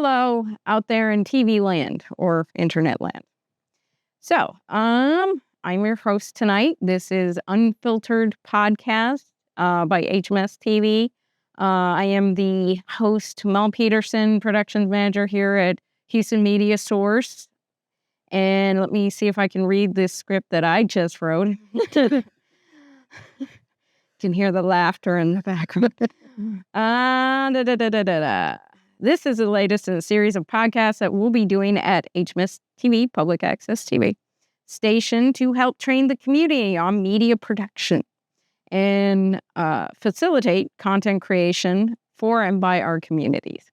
hello out there in TV land or internet land. So, I'm your host tonight. This is Unfiltered Podcast by HMSTV. I am the host, Mel Petersen, Productions Manager here at Houston Media Source. And let me see if I can read this script that I just wrote. You can hear the laughter in the background. This is the latest in a series of podcasts that we'll be doing at HMSTV, Public Access TV station, to help train the community on media production and facilitate content creation for and by our communities.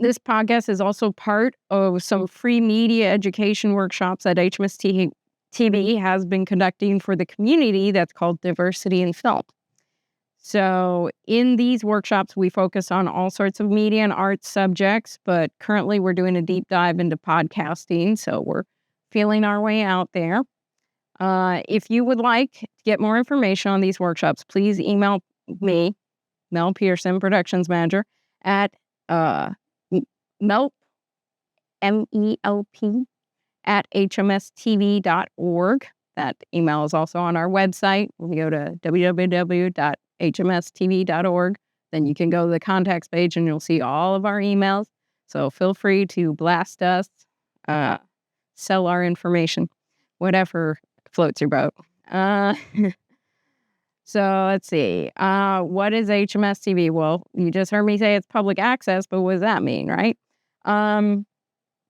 This podcast is also part of some free media education workshops that HMSTV has been conducting for the community that's called Diversity in Film. So in these workshops, we focus on all sorts of media and art subjects, but currently we're doing a deep dive into podcasting, so we're feeling our way out there. If you would like to get more information on these workshops, please email me, Mel Petersen, Productions Manager, at MELP, MELP, at HMSTV.org. That email is also on our website. When you go to www.hmstv.org, then you can go to the contacts page and you'll see all of our emails. So feel free to blast us, sell our information, whatever floats your boat. So let's see. What is HMSTV? Well, you just heard me say it's public access, but what does that mean, right?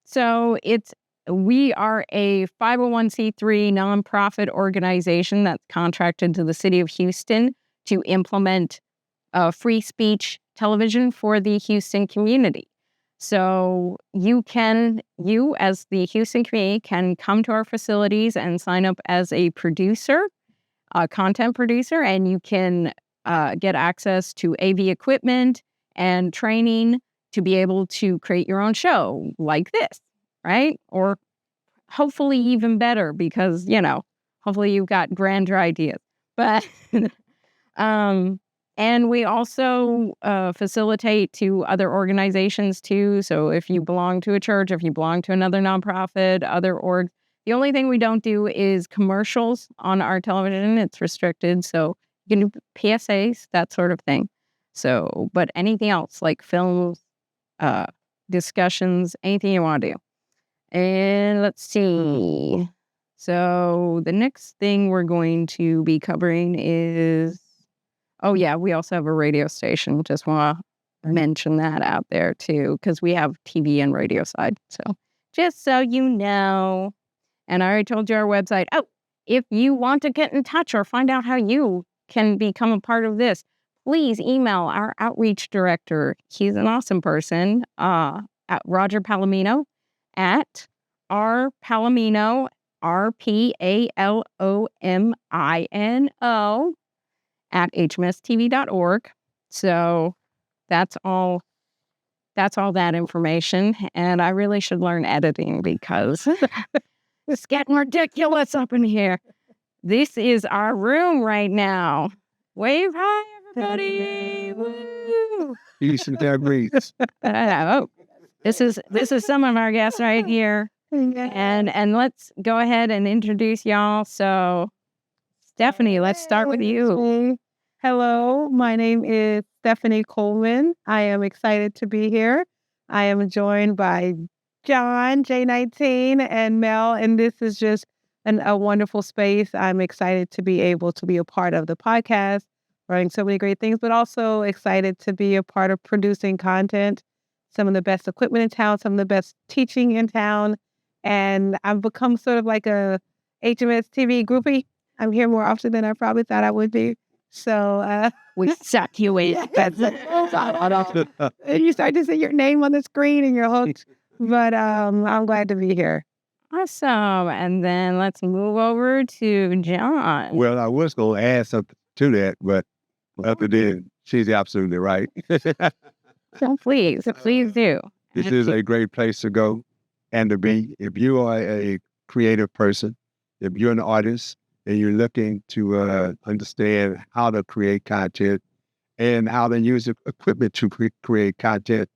So we are a 501c3 nonprofit organization that's contracted to the city of Houston to implement free speech television for the Houston community. So you as the Houston community can come to our facilities and sign up as a producer, a content producer, and you can get access to AV equipment and training to be able to create your own show like this, right? Or hopefully even better because, hopefully you've got grander ideas. But, and we also facilitate to other organizations too. So if you belong to a church, if you belong to another nonprofit, other orgs, the only thing we don't do is commercials on our television. It's restricted. So you can do PSAs, that sort of thing. So, but anything else like films, discussions, anything you want to do. And let's see. So the next thing we're going to be covering is, we also have a radio station. Just want to mention that out there too, because we have TV and radio side. So just so you know. And I already told you our website. Oh, if you want to get in touch or find out how you can become a part of this, please email our outreach director. He's an awesome person, at Roger Palomino at rpalomino, RPALOMINO at HMSTV.org. So that's all that information. And I really should learn editing because it's getting ridiculous up in here. This is our room right now. Wave hi, everybody. Woo! Houston breeze. Oh, this is some of our guests right here. And let's go ahead and introduce y'all. So, Stephanie, let's start with you. Hello, my name is Stephanie Coleman. I am excited to be here. I am joined by John, J19, and Mel, and this is just a wonderful space. I'm excited to be able to be a part of the podcast, learning so many great things, but also excited to be a part of producing content, some of the best equipment in town, some of the best teaching in town. And I've become sort of like a HMSTV groupie. I'm here more often than I probably thought I would be. So we suck you in. That's it. You start to see your name on the screen and you're hooked. But I'm glad to be here. Awesome. And then let's move over to John. Well, I was going to add something to that, but after that, she's absolutely right. So please do. This is a great place to go and to be. If you are a creative person, if you're an artist and you're looking to understand how to create content and how to use equipment to create content,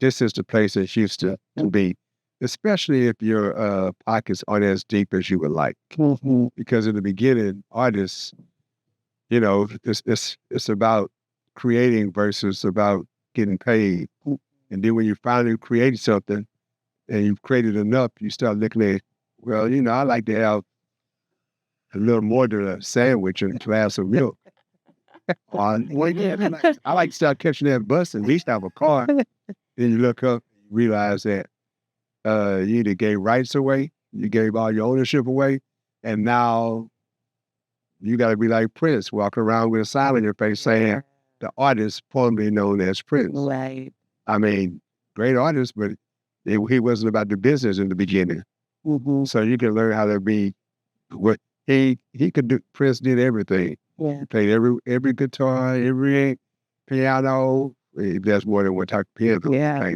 this is the place in Houston to be, especially if your pockets aren't as deep as you would like. Because in the beginning, artists, you know, it's about creating versus about getting paid. And then when you finally create something and you've created enough, you start looking at, well, you know, I like to have a little more than a sandwich and a glass of milk. I like to start catching that bus and at least have a car. Then you look up, realize that you either gave rights away, you gave all your ownership away, and now you got to be like Prince, walking around with a smile on your face saying, the artist formerly known as Prince. Right. I mean, great artist, but he wasn't about the business in the beginning. So you can learn how to be what he could do. Prince did everything. Yeah. He played every guitar, every piano. There's more than one type of piano. Yeah.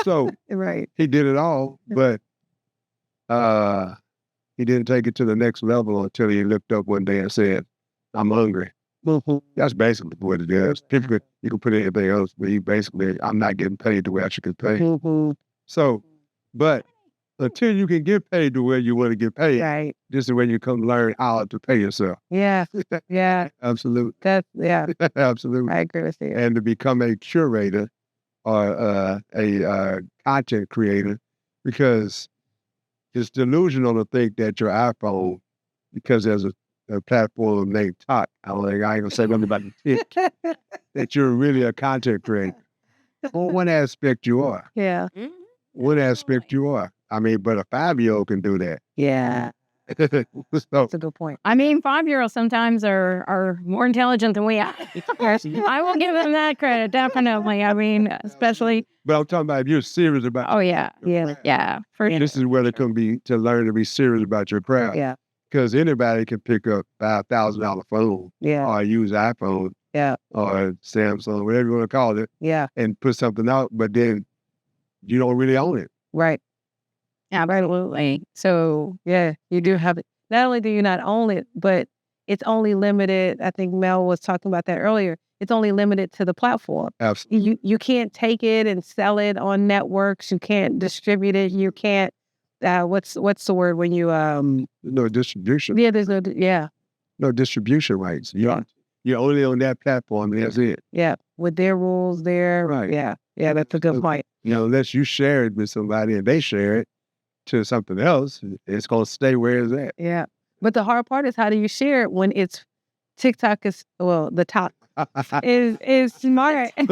So Right. he did it all, but he didn't take it to the next level until he looked up one day and said, I'm hungry. That's basically what it is. People you can put anything else, but he basically, I'm not getting paid the way I should get paid. So, but until you can get paid the way you want to get paid, Right. this is when you come learn how to pay yourself. Yeah. Yeah. Absolutely. Yeah. Absolutely. I agree with you. And to become a curator or a content creator, because it's delusional to think that your iPhone, because there's a platform named Talk, I ain't gonna say nothing about the that you're really a content creator. Well, one aspect you are. Yeah. One aspect you are. I mean, but a 5-year-old can do that. Yeah. So, That's a good point. I mean, 5-year-olds sometimes are more intelligent than we are. I will give them that credit, definitely. I mean, especially. but I'm talking about if you're serious about Oh yeah, Yeah. for sure. this is where it can be to learn to be serious about your craft. Yeah. Because anybody can pick up $5,000 phone Yeah. or use iPhone Yeah. or Samsung, whatever you want to call it, Yeah. and put something out, but then you don't really own it. Right. Absolutely. So Yeah. You do have it. Not only do you not own it, but it's only limited. I think Mel was talking about that earlier. It's only limited to the platform. Absolutely. You can't take it and sell it on networks. You can't distribute it. You can't. What's the word when you No distribution. Yeah. There's no. Yeah. No distribution rights. You're only on that platform, and that's it. Yeah. With their rules there. Right. Yeah. Yeah. That's a good point. You know, unless you share it with somebody and they share it to something else, it's going to stay where it's at. Yeah. But the hard part is, how do you share it when it's TikTok is, well, the top is smart. it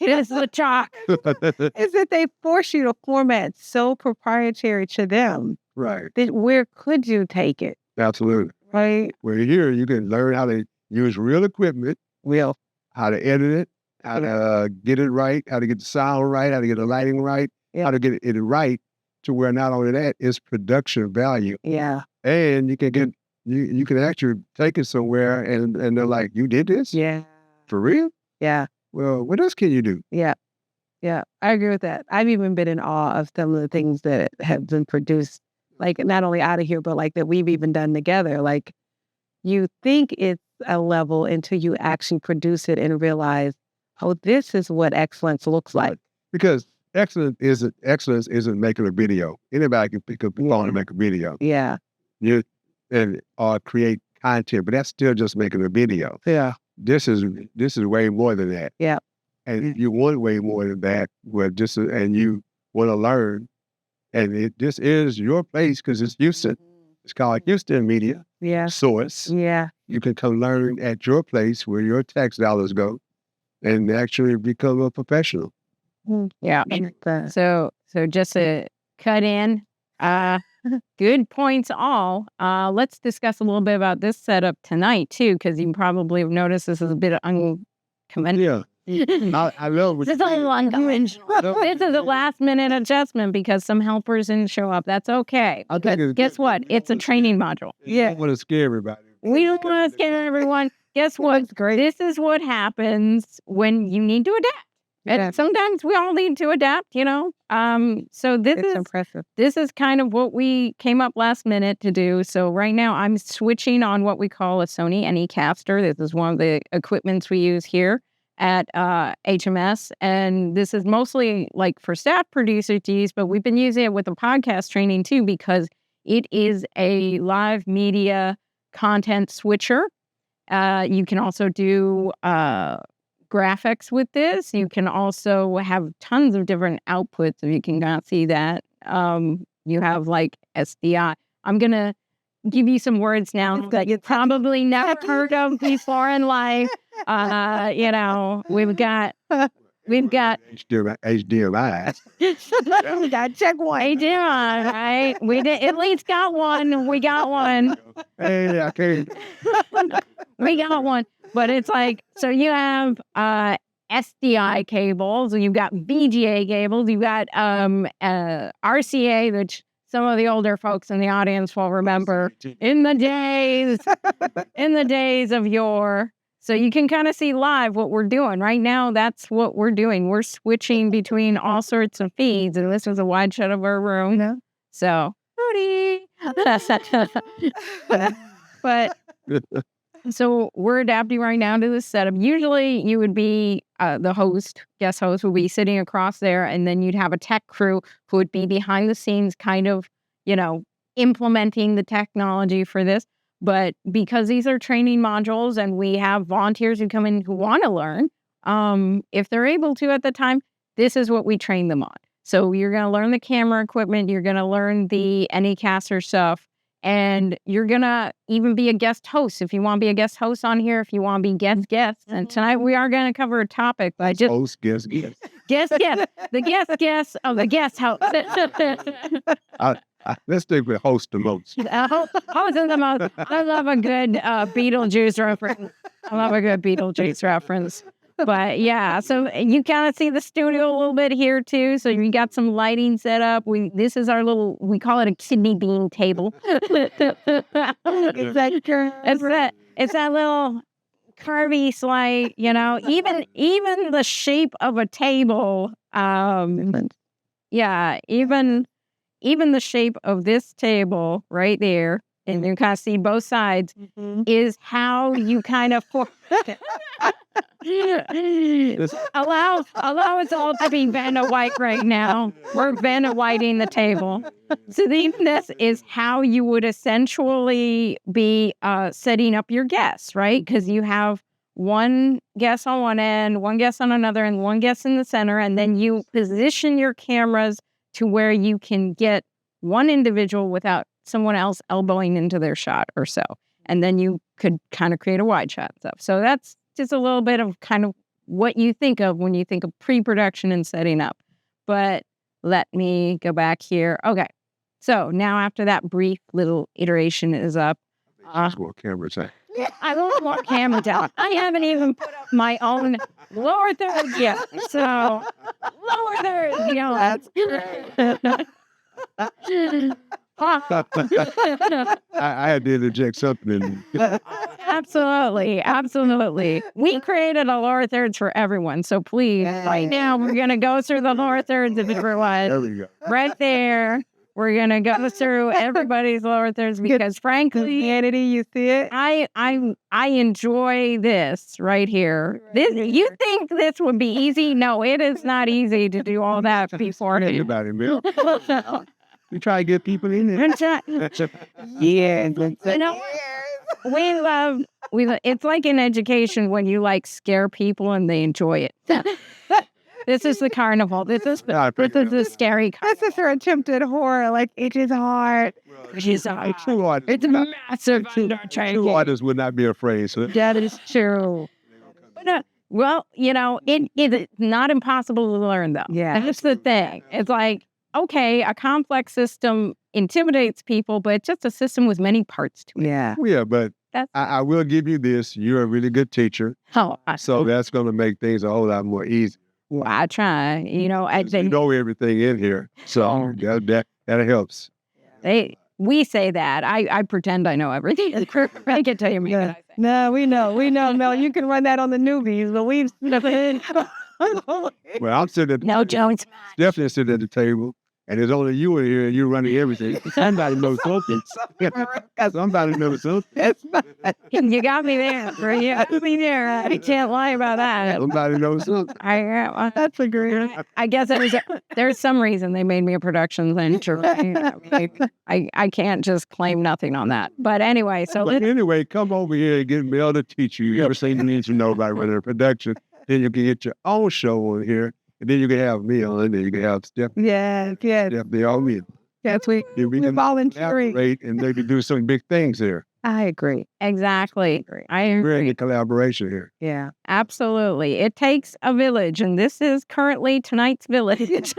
is the chalk. Is that they force you to format so proprietary to them Right. that where could you take it? Absolutely. Right? Where here, you can learn how to use real equipment, Real. how to edit it, how to get it right, how to get the sound right, how to get the lighting right, Yeah. how to get it right to where not only that, it's production value. Yeah. And you can get you can actually take it somewhere and they're like, you did this? Yeah. For real? Yeah. Well, what else can you do? Yeah. Yeah. I agree with that. I've even been in awe of some of the things that have been produced, like not only out of here, but like that we've even done together. Like you think it's a level until you actually produce it and realize, oh, this is what excellence looks like. Because excellence isn't making a video. Anybody can pick up the phone and make a video. Yeah. Or create content, but that's still just making a video. Yeah. This is way more than that. Yeah. And if you want way more than that, and you want to learn, and this is your place because it's Houston. It's called Houston Media Yeah. Source. Yeah. You can come learn at your place where your tax dollars go, and actually become a professional. Yeah. So just to cut in, good points all. Let's discuss a little bit about this setup tonight too, because you probably have noticed this is a bit unconventional. Yeah, I love what This is a little unconventional. This is a last minute adjustment because some helpers didn't show up. That's okay. But guess what? It's a training module. Yeah, I don't want to scare everybody. We don't want to scare everyone. Guess what? Great. This is what happens when you need to adapt. And sometimes we all need to adapt, you know. So It's impressive. this is kind of what we came up last minute to do. So right now I'm switching on what we call a Sony Anycaster. This is one of the equipments we use here at HMS. And this is mostly like for staff producers to use, but we've been using it with the podcast training too, because it is a live media content switcher. You can also do graphics with this. You can also have tons of different outputs, if you can kind of see that. You have like SDI. I'm going to give you some words now that you probably never heard of before in life. We've got HDMI. We got to check one. HDMI, right? We did at least got one. We got one. Hey, I can't. We got one. But it's like, so you have SDI cables, and you've got VGA cables, you've got RCA, which some of the older folks in the audience will remember in the days of yore. So you can kind of see live what we're doing right now. That's what we're doing. We're switching between all sorts of feeds, and this is a wide shot of our room. No. So, but so we're adapting right now to this setup. Usually you would be the guest host would be sitting across there, and then you'd have a tech crew who would be behind the scenes kind of, implementing the technology for this. But because these are training modules and we have volunteers who come in who want to learn, if they're able to at the time, this is what we train them on. So you're going to learn the camera equipment, you're going to learn the Anycaster stuff, and you're going to even be a guest host. If you want to be a guest host on here, if you want to be guest. And tonight we are going to cover a topic, but I just... Host, guest. The guest of the guest host. Let's stick with host the most. Host is the most. I love a good Beetlejuice reference. But yeah, so you kind of see the studio a little bit here too. So you got some lighting set up. This is our little, we call it a kidney bean table. It's that little curvy slide, even the shape of a table. Even the shape of this table right there, and you kind of see both sides, is how you kind of allow us all to be Vanna White right now. We're Vanna Whiting the table. So this is how you would essentially be setting up your guests, right? Because you have one guest on one end, one guest on another, and one guest in the center, and then you position your cameras to where you can get one individual without someone else elbowing into their shot or so. And then you could kind of create a wide shot stuff. So that's just a little bit of kind of what you think of when you think of pre-production and setting up. But let me go back here. Okay. So now after that brief little iteration is up. More cameras. I want more camera down. I haven't even put up my own lower third yet. So lower third, that's great. I had to interject something. Absolutely. We created a lower thirds for everyone. So please, right now, we're going to go through the lower thirds of everyone. There we go. Right there. We're going to go through everybody's lower thirds because frankly, you see it? I enjoy this right here. You think this would be easy? No, it is not easy to do all that before. Think about it, Bill. We try to get people in there. Yeah. We love, it's like in education when you scare people and they enjoy it. This is the carnival. This is the scary carnival. This is her attempted horror. It is hard. It's hard. It's massive undertaking. True artists would not be afraid. So that is true. But, it is not impossible to learn, though. Yeah. That's the thing. It's okay, a complex system intimidates people, but it's just a system with many parts to it. Yeah. Yeah, but I will give you this. You're a really good teacher. Oh, so that's going to make things a whole lot more easy. Well, I try. You know everything in here, so that helps. We say that. I pretend I know everything. I can tell you more than I say. No, we know, Mel. You can run that on the newbies, but we've. Well, I'm sitting at Jones. Definitely sitting at the table. And there's only you in here and you're running everything. Somebody knows something. Somebody knows something. You got me there. You got me there. I can't lie about that. Somebody knows something. That's a great. I guess there's some reason they made me a production manager. I can't just claim nothing on that. But anyway, anyway, come over here and get Mel to teach you. You ever seen the need to know about running a production? Then you can get your own show on here. And then you can have me on, and you can have Steph. Yes. Steph, they all me. Yes, we can volunteering and maybe do some big things here. I agree. Exactly. I agree. We're in a collaboration here. Yeah. Absolutely. It takes a village, and this is currently tonight's village. We're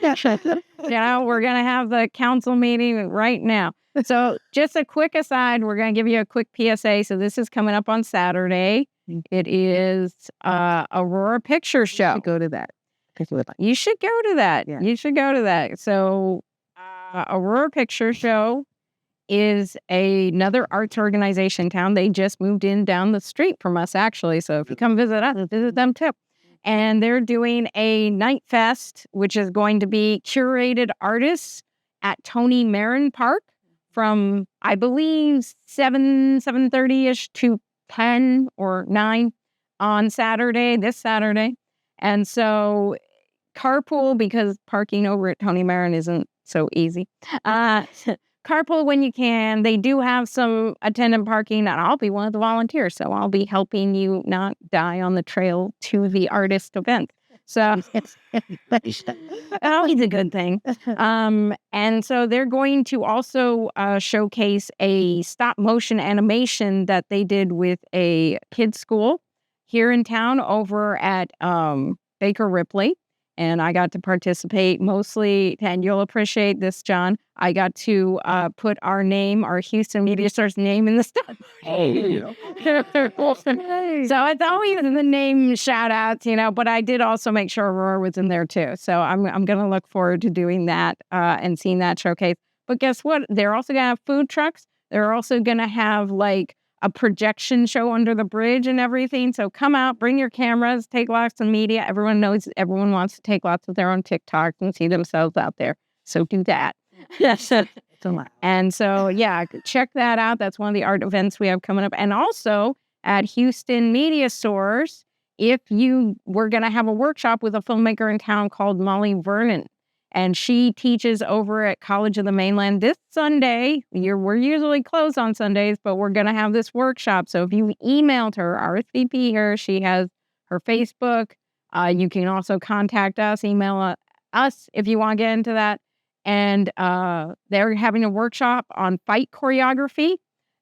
going to have the council meeting right now. So just a quick aside, we're going to give you a quick PSA. So this is coming up on Saturday. It is Aurora Picture Show. You should go to that. You should go to that. Yeah. You should go to that. So Aurora Picture Show is another arts organization in town. They just moved in down the street from us, actually. So if you come visit us, visit them too. And they're doing a night fest, which is going to be curated artists at Tony Marin Park from, I believe, 7:30-ish to 10 or 9 on this Saturday. And so carpool, because parking over at Tony Marin isn't so easy. Carpool when you can. They do have some attendant parking, and I'll be one of the volunteers. So I'll be helping you not die on the trail to the artist event. So it's always a good thing. And so they're going to also showcase a stop motion animation that they did with a kids school here in town over at Baker Ripley. And I got to participate mostly, and you'll appreciate this, John. I got to put our Houston Media Star's name in the stuff. So it's always the name shout outs, but I did also make sure Aurora was in there too. So I'm going to look forward to doing that and seeing that showcase. But guess what? They're also going to have food trucks. They're also going to have like a projection show under the bridge and everything. So come out, bring your cameras, take lots of media. Everyone knows everyone wants to take lots of their own TikToks and see themselves out there. So do that. And so, check that out. That's one of the art events we have coming up. And also at Houston Media Stores, we're going to have a workshop with a filmmaker in town called Molly Vernon. And she teaches over at College of the Mainland this Sunday. We're usually closed on Sundays, but we're going to have this workshop. So if you emailed her, RSVP her, she has her Facebook. You can also contact us, email us if you want to get into that. And they're having a workshop on fight choreography,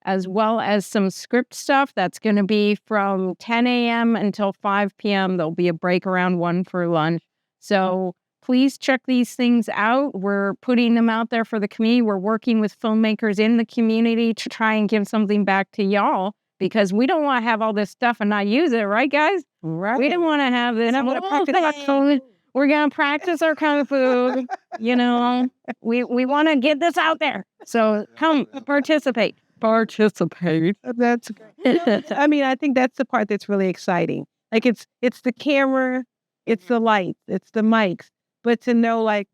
as well as some script stuff. That's going to be from 10 a.m. until 5 p.m. There'll be a break around 1 for lunch. So please check these things out. We're putting them out there for the community. We're working with filmmakers in the community to try and give something back to y'all, because we don't want to have all this stuff and not use it, right, guys? Right. We don't want to have this. We're going to practice our kung fu. We want to get this out there. So come participate. That's great. I mean, I think that's the part that's really exciting. Like it's the camera, it's the lights, it's the mics. But to know, like,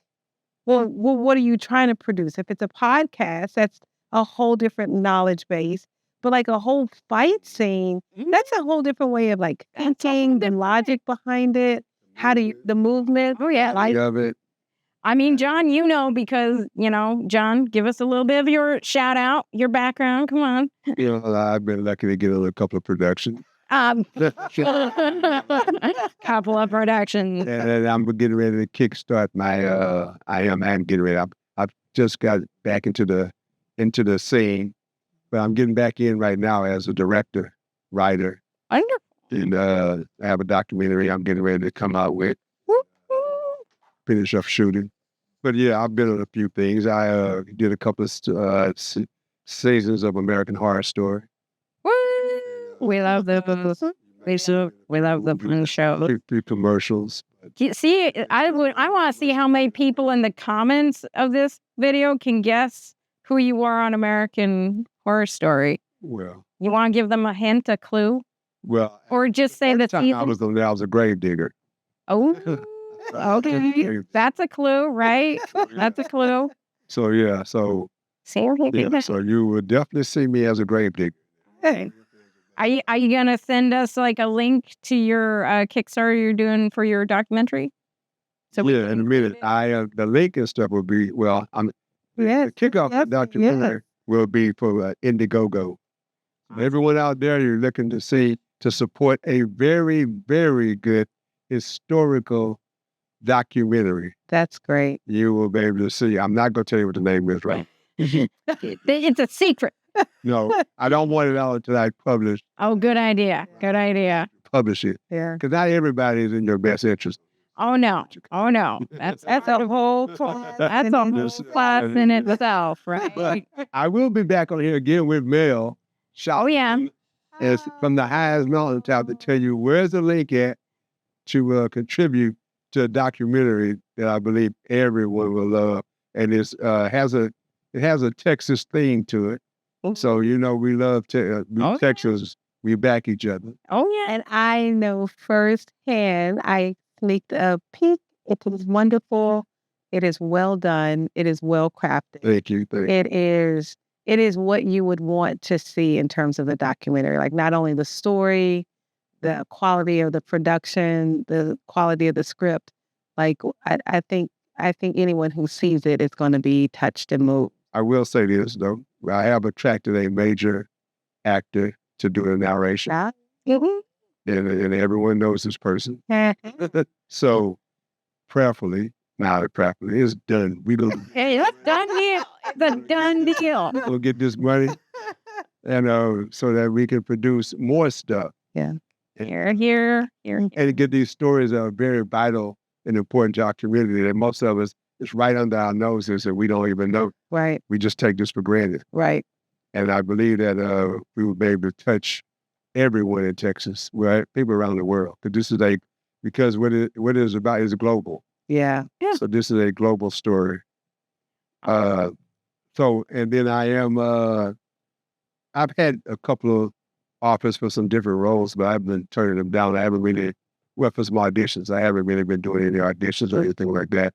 well, what are you trying to produce? If it's a podcast, that's a whole different knowledge base. But like a whole fight scene, that's a whole different way of like thinking, the logic behind it, the movement. Oh, yeah. Of it. I mean, John, because, John, give us a little bit of your shout out, your background. Come on. I've been lucky to get a couple of productions. Couple of productions. And I'm getting ready to kickstart my. I'm getting ready. I've just got back into the scene, but I'm getting back in right now as a director, writer. Wonderful. And I have a documentary I'm getting ready to come out with. Finish up shooting. But yeah, I've been on a few things. I did a couple of seasons of American Horror Story. We love the we love the fun show. Few commercials. See, I want to see how many people in the comments of this video can guess who you are on American Horror Story. Well, you want to give them a hint, a clue? Well, or just say that I was a grave digger. Oh. Okay. That's a clue, right? That's a clue. So yeah, so you will definitely see me as a grave digger. Hey. Are you gonna send us like a link to your Kickstarter you're doing for your documentary? So yeah, in a minute. The link and stuff will be the kickoff of the documentary will be for Indiegogo. Awesome. Everyone out there, you're looking to support a very, very good historical documentary. That's great. You will be able to see. I'm not going to tell you what the name is, right? It's a secret. No, I don't want it out until I publish. Oh, good idea. Good idea. Publish it. Yeah. Because not everybody is in your best interest. Oh no. That's a whole class. That's a whole class in itself, right? But I will be back on here again with Mel. Oh yeah. It's from the highest mountaintop to tell you where's the link at to contribute to a documentary that I believe everyone will love, and it has a Texas theme to it. So we love Texas. We back each other. Oh yeah, and I know firsthand. I sneaked a peek. It is wonderful. It is well done. It is well crafted. Thank you. It is what you would want to see in terms of the documentary. Like not only the story, the quality of the production, the quality of the script. Like I think anyone who sees it is going to be touched and moved. I will say this though. I have attracted a major actor to do the narration. Mm-hmm. And everyone knows this person. So prayerfully, it's done. Hey, that's done deal. It's a done deal. We'll get this money, and so that we can produce more stuff. Yeah. Here. And get these stories that are very vital and important to our community that most of us, it's right under our noses and we don't even know. Right. We just take this for granted. Right. And I believe that we will be able to touch everyone in Texas, right? People around the world. Because what it is about is global. Yeah. So this is a global story. And then I've had a couple of offers for some different roles, but I've been turning them down. I haven't really, for some auditions, I haven't really been doing any auditions or anything like that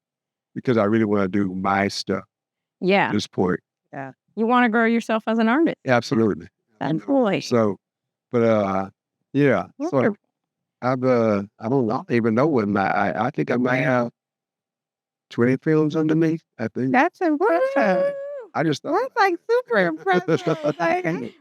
because I really want to do my stuff. Yeah. At this point. Yeah. You want to grow yourself as an artist. Absolutely. Absolutely. So, but yeah. So I don't even know what I think I might have 20 films underneath. I think that's impressive. I just thought that's like super impressive.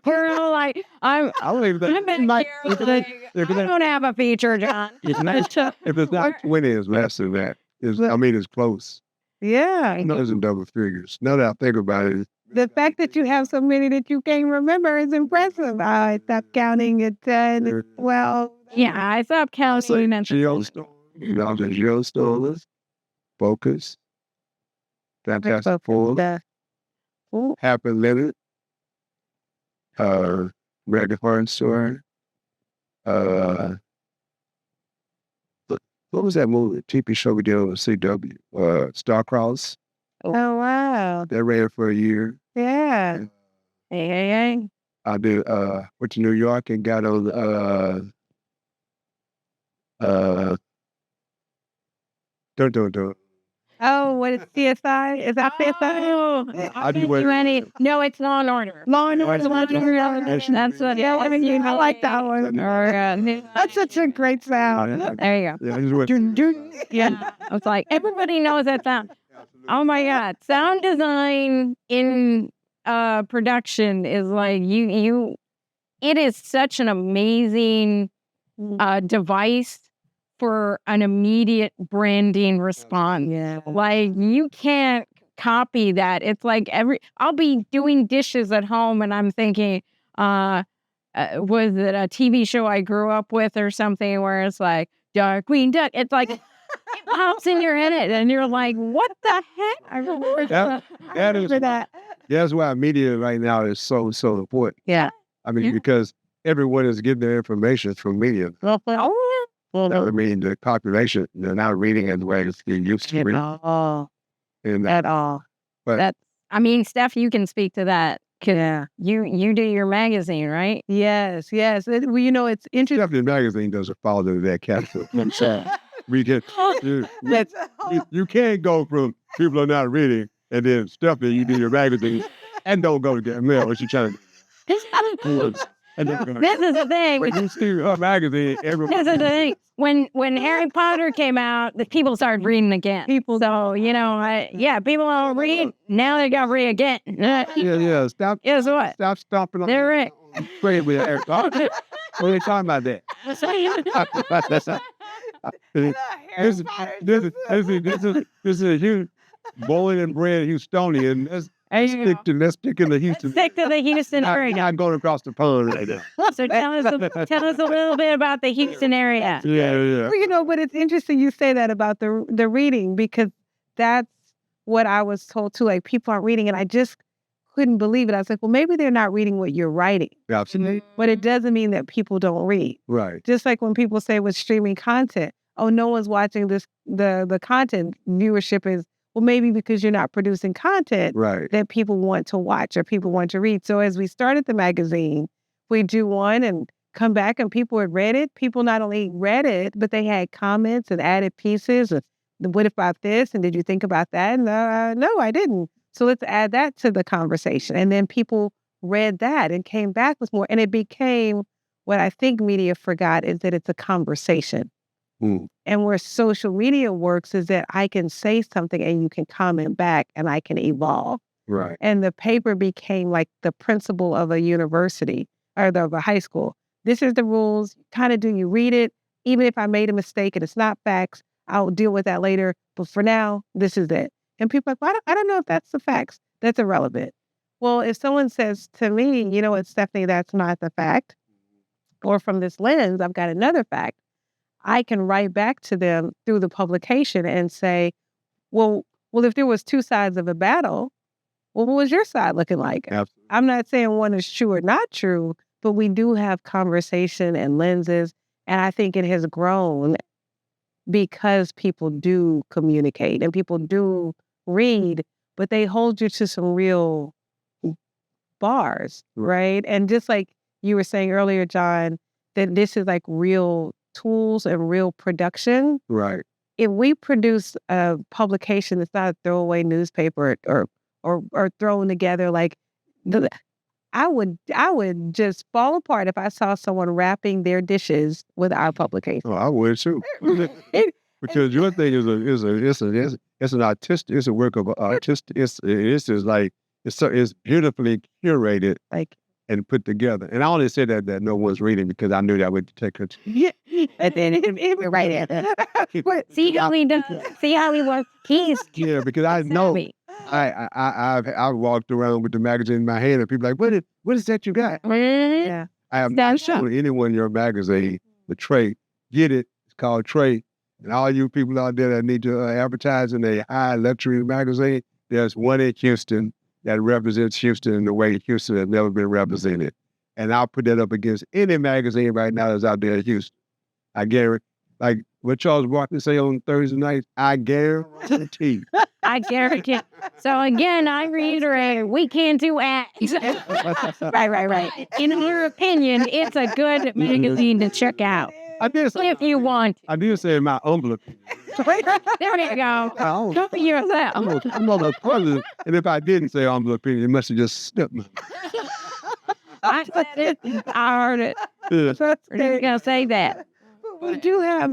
Girl, like I don't even like. I don't have a feature, John. If it's not 20, it's less than that. It's close. Yeah. It's in double figures. Now that I think about it. The fact that you have so many that you can't remember is impressive. I stopped counting at 10, 12. Yeah, I stopped counting. Geostormers, Focus, Fantastic Four, Happy Leonard, American Horror Story. What was that movie? TV show we did on CW? Starcross. Oh wow! That ran for a year. Yeah. Hey. I did. Went to New York and got on. Don't. Oh, what is CSI? Is that CSI? Oh, no, it's Law and Order. Law and Order. That's what. Yeah, I like that one. That's such a great sound. There you go. Yeah, I was like, everybody knows that sound. Oh my God, sound design in production is like you. It is such an amazing device for an immediate branding response. Yeah. Like you can't copy that. It's like I'll be doing dishes at home and I'm thinking, was it a TV show I grew up with or something where it's like Darkwing Duck? It's like it pops in your head and you're like, what the heck? I remember that. That's why media right now is so important. Yeah. I mean, because everyone is getting their information from media. Oh yeah. Well, I mean, the population, they're not reading as well as they used to read. At all. But Steph, you can speak to that. Yeah. You do your magazine, right? Yes. It's interesting. Steph, the magazine doesn't fall into that category. We get you can't go from people are not reading and then Stephanie, you do your magazine and don't go to get mail. What you trying to do? This is the thing. When you see her magazine, everyone. This is the thing. When Harry Potter came out, the people started reading again. People don't read. Now they got to read again. Yeah. Stop. Guess what? Stop stomping on. They're right. Straight with Harry Potter. What are you talking about that? This is a huge born and bred Houstonian. Let's stick in the Houston. Stick to the Houston area. Not going across the pond right now. So tell us a little bit about the Houston area. Yeah. Well, but it's interesting you say that about the reading, because that's what I was told too. Like, people aren't reading, and I just couldn't believe it. I was like, well, maybe they're not reading what you're writing. Absolutely. But it doesn't mean that people don't read. Right. Just like when people say with streaming content, oh, no one's watching the content. Viewership is, well, maybe because you're not producing content that people want to watch or people want to read. So as we started the magazine, we do one and come back and people had read it. People not only read it, but they had comments and added pieces. Of, what about this? And did you think about that? And no, I didn't. So let's add that to the conversation. And then people read that and came back with more. And it became what I think media forgot is that it's a conversation. And where social media works is that I can say something and you can comment back and I can evolve. Right. And the paper became like the principal of a university or of a high school. This is the rules. Kind of do you read it? Even if I made a mistake and it's not facts, I'll deal with that later. But for now, this is it. And people are like, well, I don't know if that's the facts. That's irrelevant. Well, if someone says to me, you know what, Stephanie, that's not the fact. Or from this lens, I've got another fact. I can write back to them through the publication and say, well, if there was two sides of a battle, well, what was your side looking like? Absolutely. I'm not saying one is true or not true, but we do have conversation and lenses. And I think it has grown because people do communicate and people do read, but they hold you to some real bars, right? And just like you were saying earlier, John, that this is like real tools and real production. Right. If we produce a publication that's not a throwaway newspaper or thrown together, like I would just fall apart if I saw someone wrapping their dishes with our publication. Oh, I would too. Because your thing is an artistic, it's a work of artistic. It's beautifully curated, like, and put together. And I only said that no one's reading because I knew that would take her. And then it right at that. See how he does. See how he works. Yeah, because I know I've walked around with the magazine in my hand and people are like, what is that you got? Yeah. I have not shown anyone your magazine, the Trey. Get it. It's called Trey. And all you people out there that need to advertise in a high luxury magazine, there's one in Houston that represents Houston in the way Houston has never been represented. And I'll put that up against any magazine right now that's out there in Houston. I guarantee, like what Charles Barkley say on Thursday nights, I guarantee. I guarantee. So again, I reiterate, we can't do ads. Right. In our opinion, it's a good magazine to check out. I did say, if you want. I did say my humble opinion. There you go. Don't be yourself. I'm not a president. And if I didn't say humble opinion, it must have just slipped me. I said it. I heard it. We're just going to say that. We do have,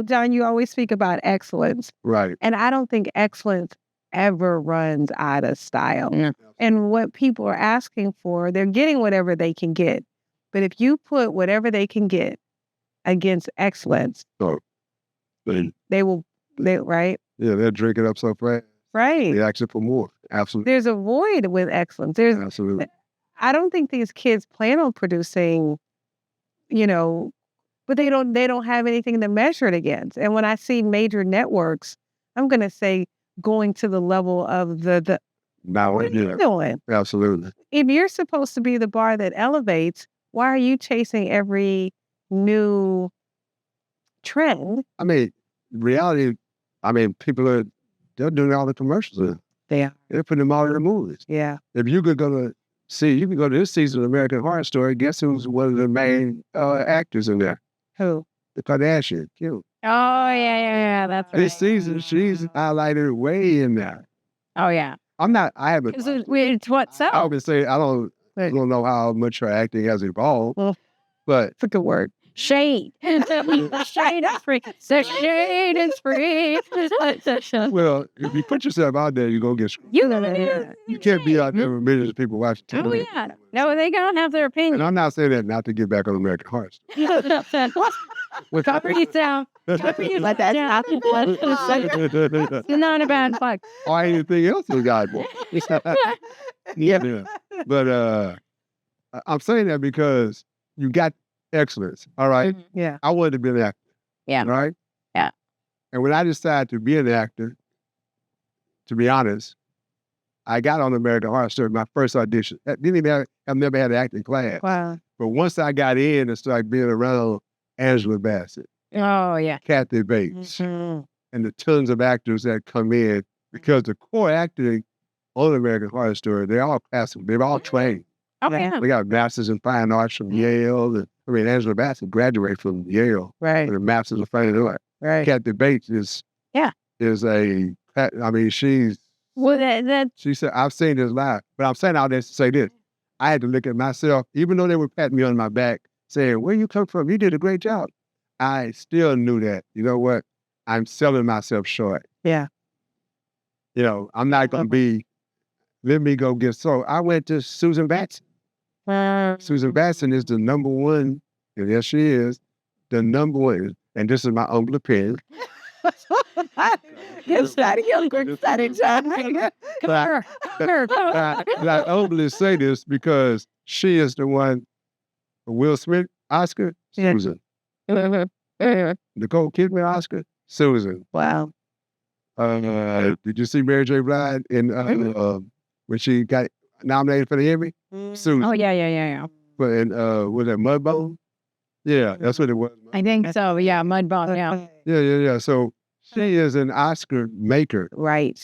John, you always speak about excellence. Right. And I don't think excellence ever runs out of style. Yeah. And what people are asking for, they're getting whatever they can get. But if you put whatever they can get against excellence, they will, right? Yeah, they'll drink it up so fast. Right. They ask for more. Absolutely. There's a void with excellence. Absolutely. I don't think these kids plan on producing, but they don't have anything to measure it against. And when I see major networks, I'm going to say going to the level of the what are you doing? Absolutely. If you're supposed to be the bar that elevates, why are you chasing every new trend? I mean, reality, people they're doing all the commercials. They're putting them all in the movies. Yeah. If you could go to this season of American Horror Story, guess who's one of the main actors in there? Who? the Kardashian, Kim. Oh, yeah. That's right. This season, she's highlighted way in there. Oh, yeah. I haven't. Because it's what's up. I would say I don't know how much her acting has evolved, Well, but It's a good word. Shade. The shade is free. The shade is free. well, if you put yourself out there, you're gonna get screwed. You can't be out there with millions of people watching Oh, TV. yeah. No, they gonna have their And opinion. I'm not saying that not to get back on American Hearts. Cover yourself. Cover yourself. Let that happen. It's not a bad plug. Or anything else we got for. Yeah. But I'm saying that because you got excellence. All right. Yeah. I wanted to be an actor. Yeah. Right? Yeah. And when I decided to be an actor, to be honest, I got on American Horror Story, my first audition. I've never had an acting class. Wow. But once I got in and started being around Angela Bassett, Oh, yeah. Kathy Bates, Mhm. and the tons of actors that come in, because the core acting on American Horror Story, they're all classical. They're all trained. Oh, Yeah. yeah. They got masters in fine arts from Yale. Angela Bassett graduated from Yale Right. with a master's in fine arts. Right. Kathy Bates is she's, Well, that she said, I've seen this live, but I'm saying all this to say this. I had to look at myself, even though they were patting me on my back, saying, where you come from? You did a great job. I still knew that, you know what? I'm selling myself short. Yeah. You know, I'm not going to be, let me go get, so I went to Susan Batson. Susan Batson is the number one, and yes, she is, the number one, and this is my humble opinion. Get started, get started, John. Come here. I humbly say this because she is the one, Will Smith, Oscar, Yeah. Susan. Nicole Kidman, Oscar, Susan. Wow. Did you see Mary J. Blige when she got nominated for the Emmy? Susan. Oh, yeah. But was that Mudbone? Yeah, that's what it was. I think so. Yeah, Mudbone. Yeah. Yeah. So she is an Oscar maker. Right.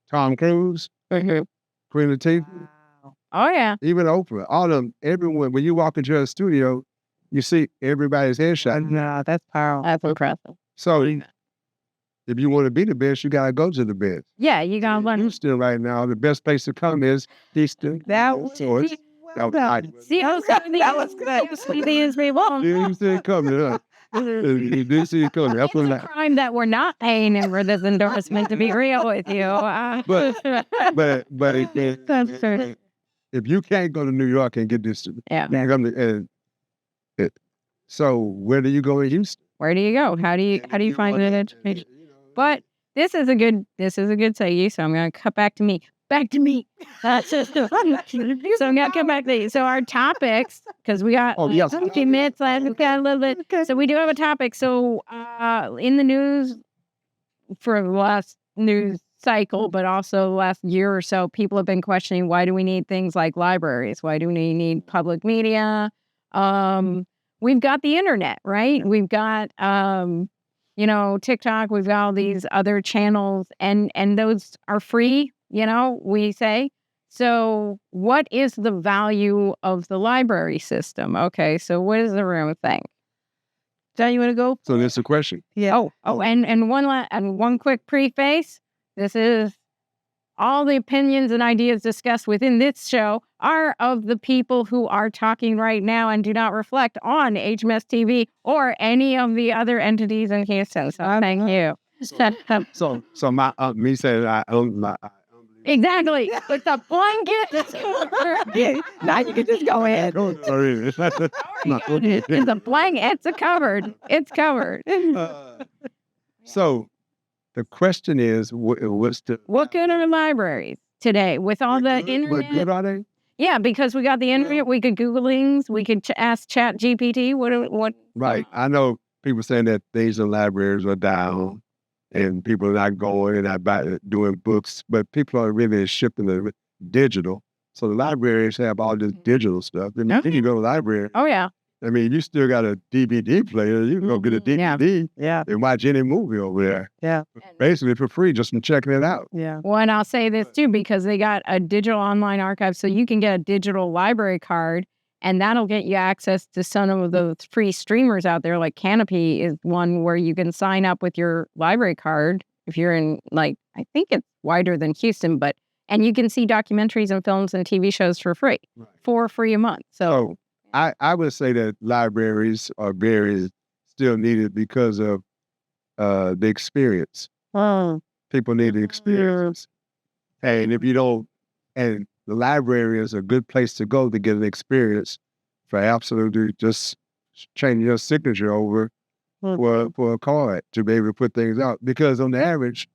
Tom Cruise, Queen Latifah, Oh, yeah. even Oprah, all of them, everyone. When you walk into a studio, you see everybody's headshot. No, that's powerful. That's impressive. So if you want to be the best, you gotta go to the best. Yeah, you got one. Houston right now, the best place to come is Houston. That was George. That was nice. See, that was good. See these people. You see it coming, huh? You did see it coming. That's It's what a crime that we're not paying him for this endorsement, to be real with you. But That's true. if you can't go to New York and get this, Yeah. so where do you go in Houston? Where do you go? How do you find an education? But this is a good segue, so I'm going to cut back to me. Back to me. So I'm going to come back to you. So our topics, because we got 15 minutes left, we've got a little bit. Okay. So we do have a topic. So in the news for the last news cycle, but also the last year or so, people have been questioning, why do we need things like libraries? Why do we need public media? We've got the internet, right? We've got, TikTok. We've got all these other channels, and those are free, we say. So what is the value of the library system? Okay, so what does the room think? John, you want to go? So that's the question. Yeah. And one quick preface. This is all the opinions and ideas discussed within this show are of the people who are talking right now and do not reflect on HMSTV or any of the other entities in Houston. So thank you. So my me saying I own my. Exactly. With the blanket. Now you can just go ahead. It's a blanket. It's covered. It's covered. So the question is, what's the What good are libraries today with all the internet? What good are they? Yeah, because we got the internet. We could Google things. We could ask Chat GPT. What? Right. I know people saying that things in libraries are down and people are not going and not doing books, but people are really shifting to digital. So the libraries have all this digital stuff. And then you go to the library. Oh, yeah. I mean, you still got a DVD player. You can go get a DVD Yeah. and watch any movie over there. Yeah. Basically for free, just from checking it out. Yeah. Well, and I'll say this too, because they got a digital online archive. So you can get a digital library card And that'll get you access to some of those free streamers out there. Like Canopy is one where you can sign up with your library card if you're in, like, I think it's wider than Houston, and you can see documentaries and films and TV shows for free, for free a month. So I would say that libraries are very still needed because of the experience. People need the experience. And if you don't, and the library is a good place to go to get an experience for absolutely just changing your signature over for a card to be able to put things out. Because on the average,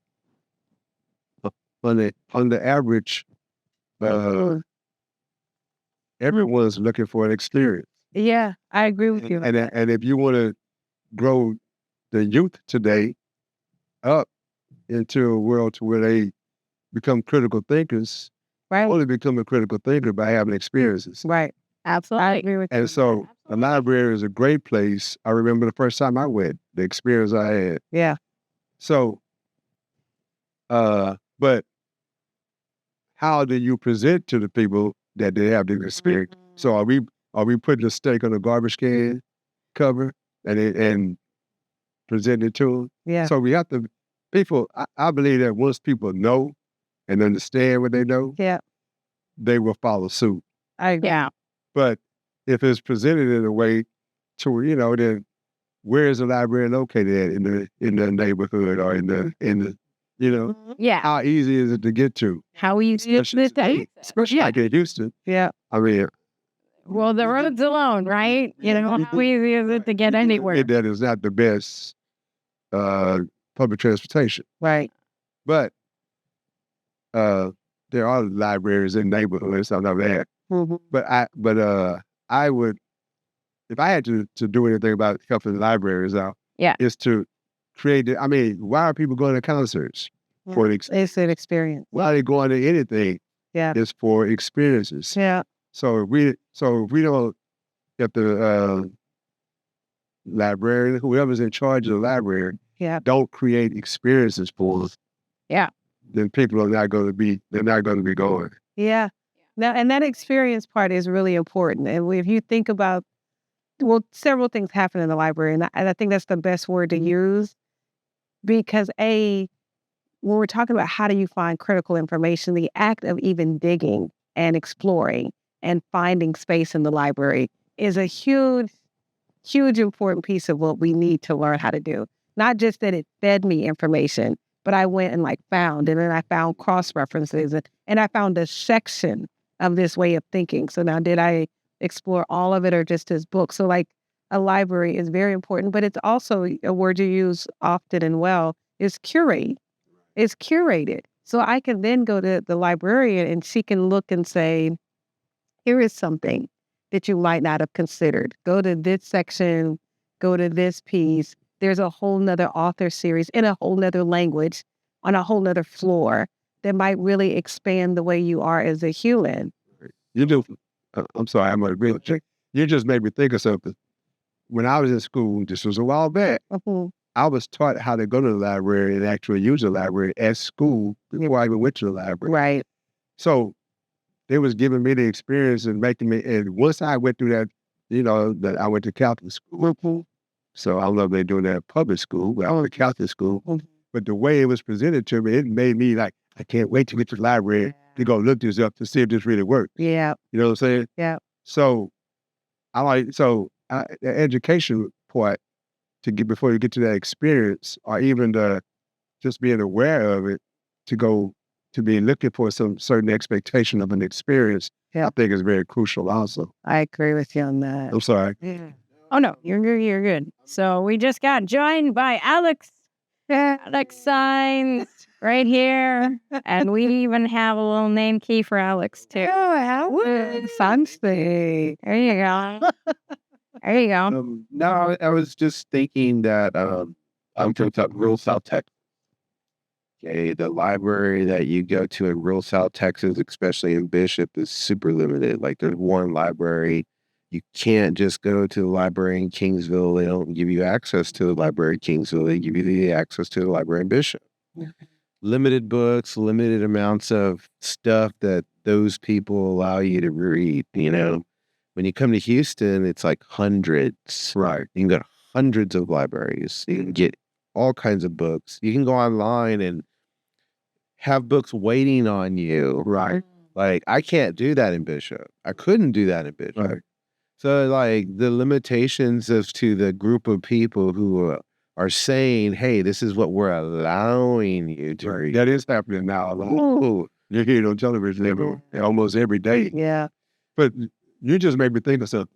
everyone's looking for an experience. Yeah, I agree with you. And if you want to grow the youth today up into a world to where they become critical thinkers, only become a critical thinker by having experiences. Right. Absolutely. I agree with you. And so the library is a great place. I remember the first time I went, the experience I had. Yeah. So, but how do you present to the people that they have the experience? So are we putting a steak on a garbage can cover and presenting it to them? Yeah. So we have to, I believe that once people know and understand what they know, they will follow suit. I agree. Yeah. But if it's presented in a way to, then where is the library located at in the neighborhood or in the Yeah. how easy is it to get to? How easy is it? Especially like in Houston. Yeah. I mean, Well, the roads alone, right? How easy is it to get anywhere? that is not the best public transportation. Right. But there are libraries in neighborhoods. I know that. But I would, if I had to do anything about helping libraries out, is to create. Why are people going to concerts? For It's an experience. Why are they going to anything? Yeah. It's for experiences. Yeah. So if we don't, if the librarian, whoever's in charge of the library, don't create experiences for us, then people are not going to be. They're not going to be going. Yeah. Now, and that experience part is really important. And if you think about, several things happen in the library, and I think that's the best word to use, because when we're talking about how do you find critical information, the act of even digging and exploring and finding space in the library is a huge, huge important piece of what we need to learn how to do. Not just that it fed me information, but I went and found, and then I found cross-references, and I found a section of this way of thinking. So now, did I explore all of it or just his book? So a library is very important, but it's also a word you use often and well is curate. It's curated. So I can then go to the librarian and she can look and say, here is something that you might not have considered. Go to this section, go to this piece. There's a whole nother author series in a whole nother language on a whole nother floor that might really expand the way you are as a human. I'm sorry, I'm going to agree with you. You just made me think of something. When I was in school, this was a while back, I was taught how to go to the library and actually use the library at school before I even went to the library. Right. So they was giving me the experience and making me, and once I went through that, that I went to Catholic school. So I don't know if they're doing that at public school, but I went to Catholic school. But the way it was presented to me, it made me I can't wait to get to the library to go look this up to see if this really works. Yeah. You know what I'm saying? Yeah. So the education part before you get to that experience, or even just being aware of it, to be looking for some certain expectation of an experience, I think is very crucial also. I agree with you on that. I'm sorry. Yeah. Oh, no, you're good. So we just got joined by Alex. Alex signs right here. And we even have a little name key for Alex, too. Oh, how fancy. There you go. There you go. No, I was just thinking that I'm from rural South Texas. Okay, the library that you go to in rural South Texas, especially in Bishop, is super limited. There's one library. You can't just go to the library in Kingsville. They don't give you access to the library in Kingsville. They give you the access to the library in Bishop. Limited books, limited amounts of stuff that those people allow you to read, When you come to Houston, it's like hundreds. Right. You can go to hundreds of libraries. You can get all kinds of books. You can go online and have books waiting on you. Right. Like, I can't do that in Bishop. I couldn't do that in Bishop. Right. So, like, the limitations as to the group of people who are saying, hey, this is what we're allowing you to read. That is happening now a lot. Ooh. You hear it on television almost every day. Yeah. But you just made me think of something.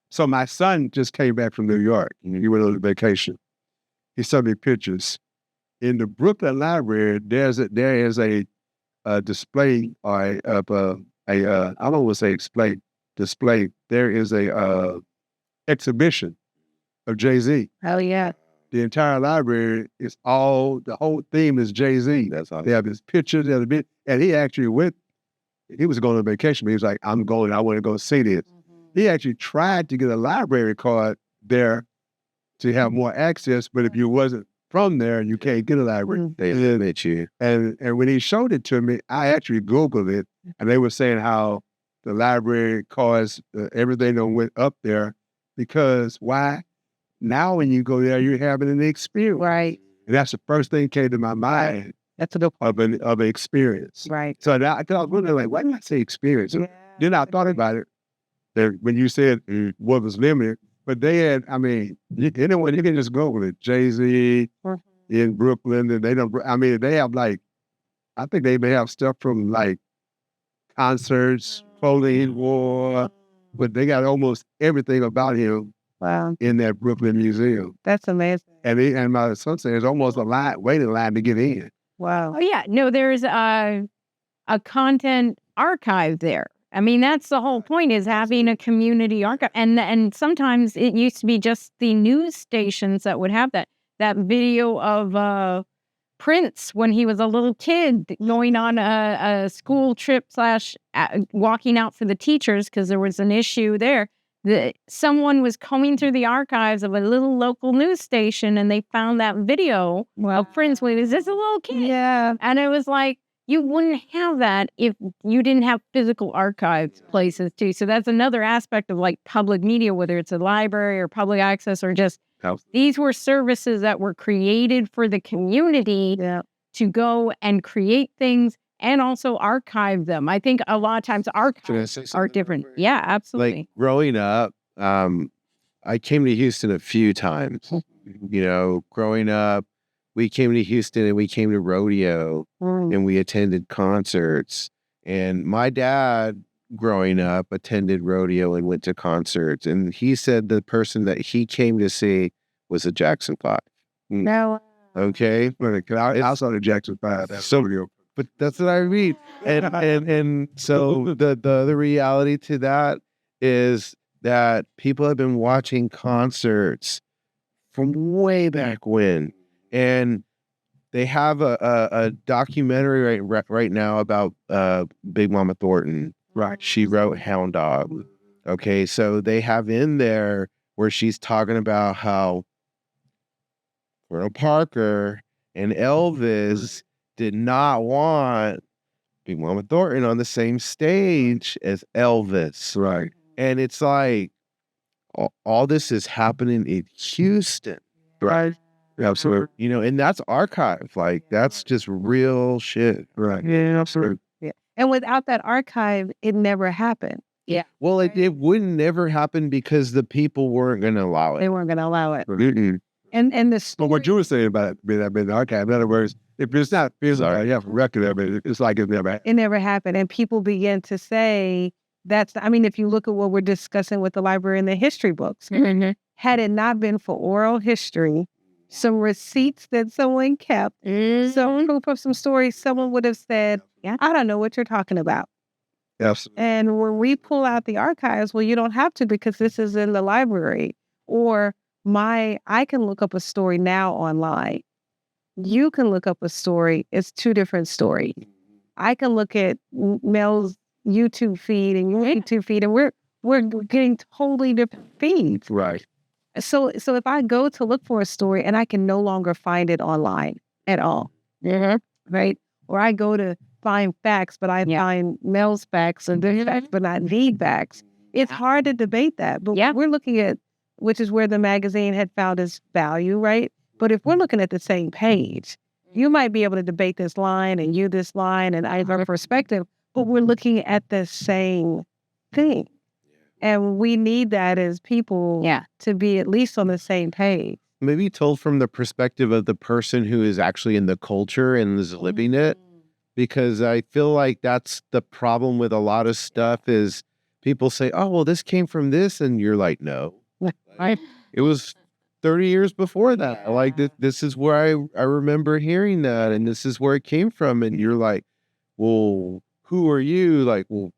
So my son just came back from New York. He went on vacation. He sent me pictures. In the Brooklyn Library, there is a display or I don't want to say display. There is a exhibition of Jay-Z. Oh, yeah. The entire library is the whole theme is Jay-Z. That's awesome. They have his pictures, and he actually he was going on vacation, but he was like, I want to go see this. He actually tried to get a library card there to have more access, but if you wasn't from there, you can't get a library. They limit you. And when he showed it to me, I actually Googled it, and they were saying how the library cards, everything that went up there, because why? Now when you go there, you're having an experience. Right. And that's the first thing that came to my mind That's a good of an experience. Right. So now, I was wondering, like, why did I say experience? Yeah. Then I thought about it when you said what was limited, but they had, anyone, you can just Google it, Jay-Z in Brooklyn, and they have like, I think they may have stuff from like concerts, clothing, war, but they got almost everything about him. Wow. In that Brooklyn Museum. That's amazing. And my son said there's almost a waiting line to get in. Wow. Oh, yeah. No, there's a content archive there. I mean, that's the whole point, is having a community archive. And sometimes it used to be just the news stations that would have that video of Prince when he was a little kid going on a school trip / walking out for the teachers because there was an issue there. Someone was combing through the archives of a little local news station, and they found that video of Prince when he was just a little kid. Yeah. And it was like, you wouldn't have that if you didn't have physical archives places too. So that's another aspect of like public media, whether it's a library or public access or just, these were services that were created for the community to go and create things and also archive them. I think a lot of times archives are different. Yeah, absolutely. Like growing up, I came to Houston a few times. Growing up, we came to Houston and we came to rodeo and we attended concerts. And my dad, growing up, attended rodeo and went to concerts. And he said the person that he came to see was the Jackson 5. No. Okay. I saw the Jackson 5. But that's what I mean. And so the reality to that is that people have been watching concerts from way back when. And they have a documentary right now about Big Mama Thornton. Right. She wrote Hound Dog. Okay, so they have in there where she's talking about how Colonel Parker and Elvis did not want Big Mama Thornton on the same stage as Elvis. Right. And it's like, all this is happening in Houston. Right. Absolutely. And that's archive. Like, that's just real shit. Right. Yeah, absolutely. Yeah. And without that archive, it never happened. Yeah. Well, it wouldn't never happen because the people weren't going to allow They it. weren't going to allow it. Mm-mm. And the story, But what you were saying about it being in the archive, in other words, if it's not physical, you have a record of it, it's like it never happened. it never happened. And people begin to say if you look at what we're discussing with the library and the history books, had it not been for oral history, some receipts that someone kept, some proof of some stories, someone would have said, I don't know what you're talking about. Absolutely. And when we pull out the archives, well, you don't have to because this is in the library. Or I can look up a story now online. You can look up a story. It's two different stories. I can look at Mel's YouTube feed and your YouTube feed, and we're getting totally different feeds. Right. So if I go to look for a story and I can no longer find it online at all, right? Or I go to find facts, but I find Mel's facts and their facts, but not the facts. It's hard to debate that, but Yeah. we're looking at, which is where the magazine had found its value, right? But if we're looking at the same page, you might be able to debate this line and you this line and I have a perspective, but we're looking at the same thing. And we need that as people to be at least on the same page. Maybe told from the perspective of the person who is actually in the culture and is living it. Because I feel like that's the problem with a lot of stuff is people say, oh, well, this came from this. And you're like, no. Right. It was 30 years before that. Like, this is where I remember hearing that. And this is where it came from. And you're like, well, who are you? Like, well,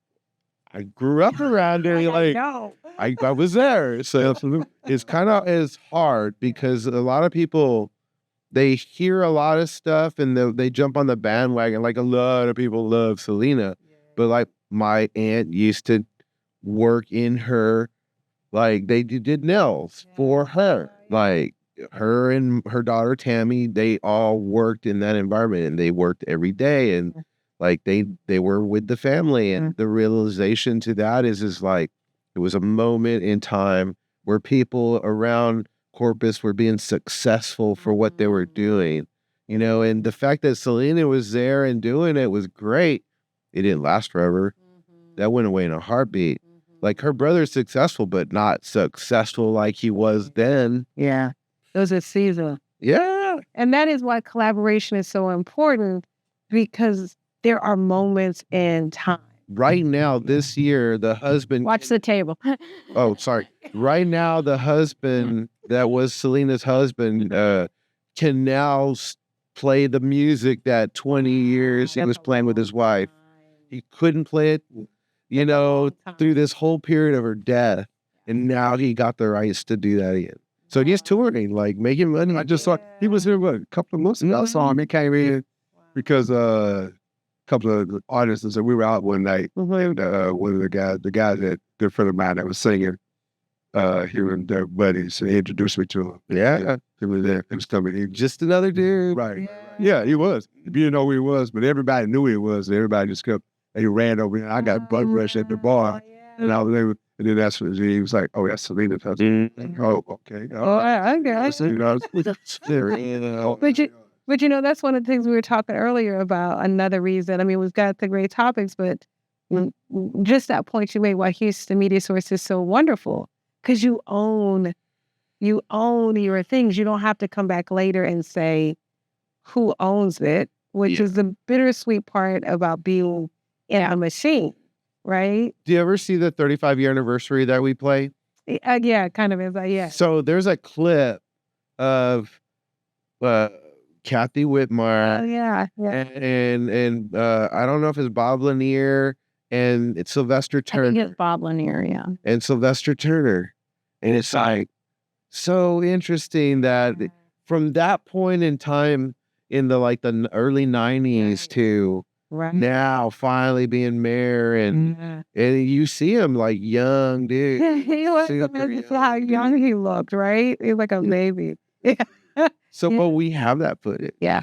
I grew up around there. Like, I was there. So it's kind of as hard because a lot of people, they hear a lot of stuff and they jump on the bandwagon. Like a lot of people love Selena. But like my aunt used to work in her, like they did nails for her. Like her and her daughter Tammy, they all worked in that environment and they worked every day. And like they were with the family. And the realization to that is like, it was a moment in time where people around Corpus were being successful for what they were doing, you know, and the fact that Selena was there and doing it was great. It didn't last forever. That went away in a heartbeat. Like her brother's successful, but not successful like he was then. Yeah. Those are seasons. Yeah. And that is why collaboration is so important because there are moments in time. Right now, this year, the husband... Watch the table. Oh, sorry. Right now, the husband that was Selena's husband can now play the music that 20 years he was playing with his wife. He couldn't play it, you know, through this whole period of her death. And now he got the rights to do that again. So he's touring, like making money. I just saw he was here a couple of months ago. I saw him. He came in because couple of artists, and we were out one night. One of the guys that good friend of mine that was singing, here and their buddies, and he introduced me to him. Yeah. He was there. He was coming. He Just another dude. right. Yeah, he was. You didn't know who he was, but everybody knew who he was. And everybody just kept. And he ran over here. I got blood rush at the bar, and I was able. And then that's when he was like, "Oh, that's Selena's husband." Oh, okay. I guess. You know, But you know, that's one of the things we were talking earlier about. Another reason. I mean, we've got the great topics, but just that point you made why Houston Media Source is so wonderful because you own your things. You don't have to come back later and say who owns it, which is the bittersweet part about being in a machine, right? Do you ever see the 35-year anniversary that we play? Yeah, kind of is. Yeah. So there's a clip of Kathy Whitmire. Oh, yeah. And I don't know if it's Bob Lanier and it's Sylvester Turner. I think it's Bob Lanier, yeah. And Sylvester Turner. And it's like so interesting that from that point in time in the early 90s to now finally being mayor and you see him like young dude. He was how young he looked, right? He was like a baby. Yeah. So, but we have that footage. Yeah.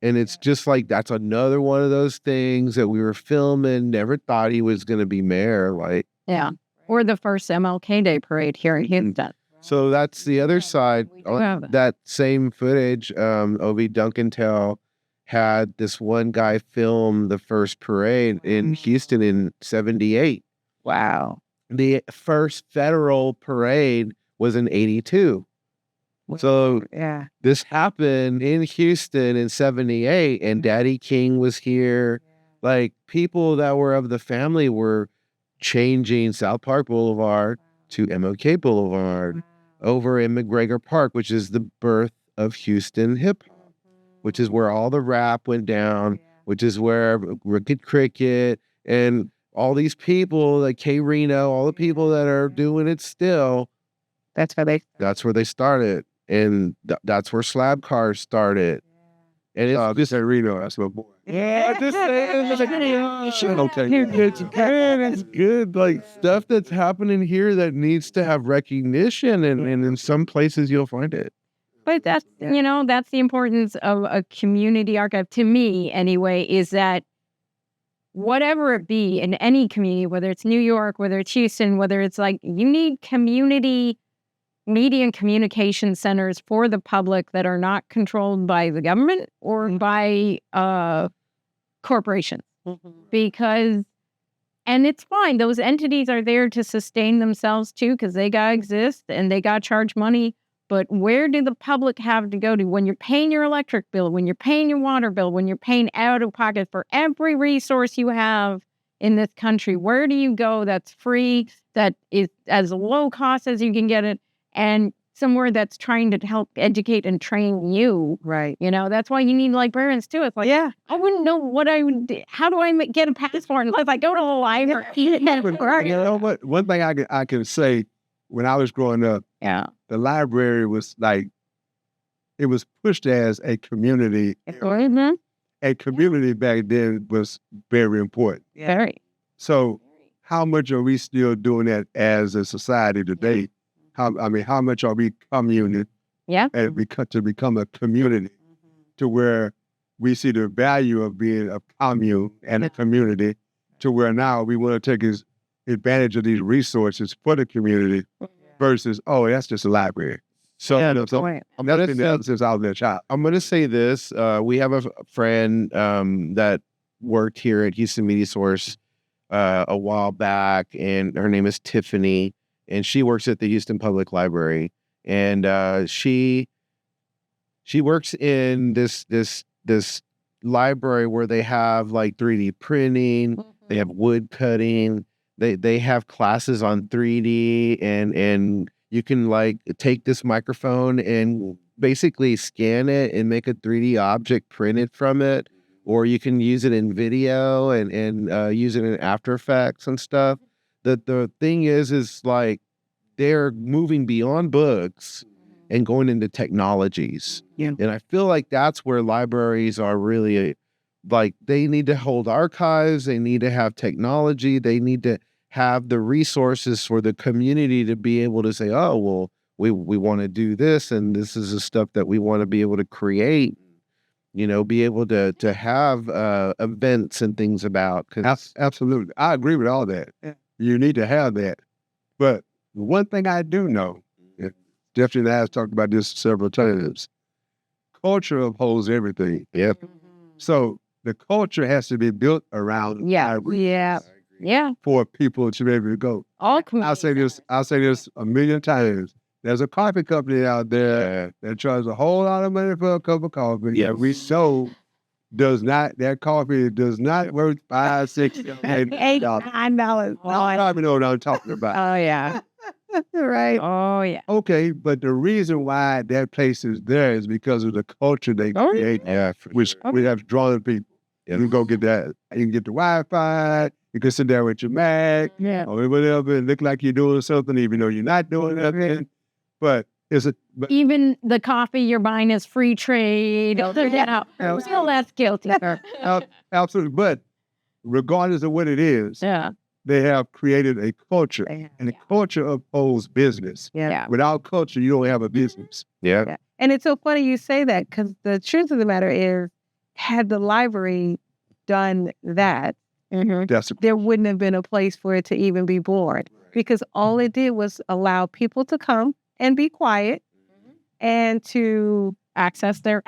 And it's just like, that's another one of those things that we were filming, never thought he was going to be mayor. Like, yeah. Or the first MLK Day parade here in Houston. So that's the other side. have That same footage, Obi Duncantel had this one guy film the first parade in Houston in 78. Wow. The first federal parade was in 82. So this happened in Houston in 78 and Daddy King was here. Like people that were of the family were changing South Park Boulevard to MLK Boulevard over in McGregor Park, which is the birth of Houston hip hop, which is where all the rap went down, which is where Wicked Cricket and all these people like K Reno, all the people that are doing it still. That's where they started. And that's where Slab Cars started. And it's this Reno, that's my boy. Yeah. It's good. Like stuff that's happening here that needs to have recognition. And in some places you'll find it. But that's, that's the importance of a community archive, to me anyway, is that whatever it be in any community, whether it's New York, whether it's Houston, whether it's like you need community media and communication centers for the public that are not controlled by the government or by corporations. Because, and it's fine, those entities are there to sustain themselves too, because they got to exist and they got to charge money. But where do the public have to go to when you're paying your electric bill, when you're paying your water bill, when you're paying out of pocket for every resource you have in this country? Where do you go that's free, that is as low cost as you can get it, and somewhere that's trying to help educate and train you? Right. You know, that's why you need librarians too. It's like, Yeah. I wouldn't know what I would do. How do I get a passport unless I go to the library? But you know what? One thing I can say, when I was growing up, Yeah. the library was like, it was pushed as a community. Mhm. A community back then was very important. Very. So how much are we still doing that as a society today? How much are we communing Yeah. and to become a community to where we see the value of being a commune and a community, to where now we want to take advantage of these resources for the community versus, oh, that's just a library. So, Yeah, that's been the other since I was a child. I'm going to say this. We have a friend that worked here at Houston Media Source a while back, and her name is Tiffany, and she works at the Houston Public Library. And she works in this library where they have like 3D printing, they have wood cutting, they have classes on 3D, and you can like take this microphone and basically scan it and make a 3D object printed from it, or you can use it in video and use it in After Effects and stuff. The thing is like they're moving beyond books and going into technologies. Yeah. And I feel like that's where libraries are really like, they need to hold archives, they need to have technology, they need to have the resources for the community to be able to say, oh, well, we want to do this, and this is the stuff that we want to be able to create, you know, be able to have events and things about. Absolutely. I agree with all that. Yeah. You need to have that. But one thing I do know, and Stephanie and I have talked about this several times, culture upholds everything. Yep. So the culture has to be built around libraries Yeah. for people to be able to go. All I'll say this a million times. There's a coffee company out there that charges a whole lot of money for a cup of coffee. Yeah. And we know that coffee does not worth $5, $6, $8. $9. I probably know what I'm talking about. Oh, yeah. Right. Oh, yeah. Okay, but the reason why that place is there is because of the culture they create, which we have drawn people. You can go get that. You can get the Wi-Fi. You can sit there with your Mac or whatever and look like you're doing something, even though you're not doing nothing. But even the coffee you're buying is free trade. Still that's guilty. Absolutely. But regardless of what it is, they have created a culture, and the culture upholds business. Yeah. Without culture, you don't have a business. Yeah. And it's so funny you say that, because the truth of the matter is, had the library done that, there wouldn't have been a place for it to even be born, because all it did was allow people to come and be quiet and to access their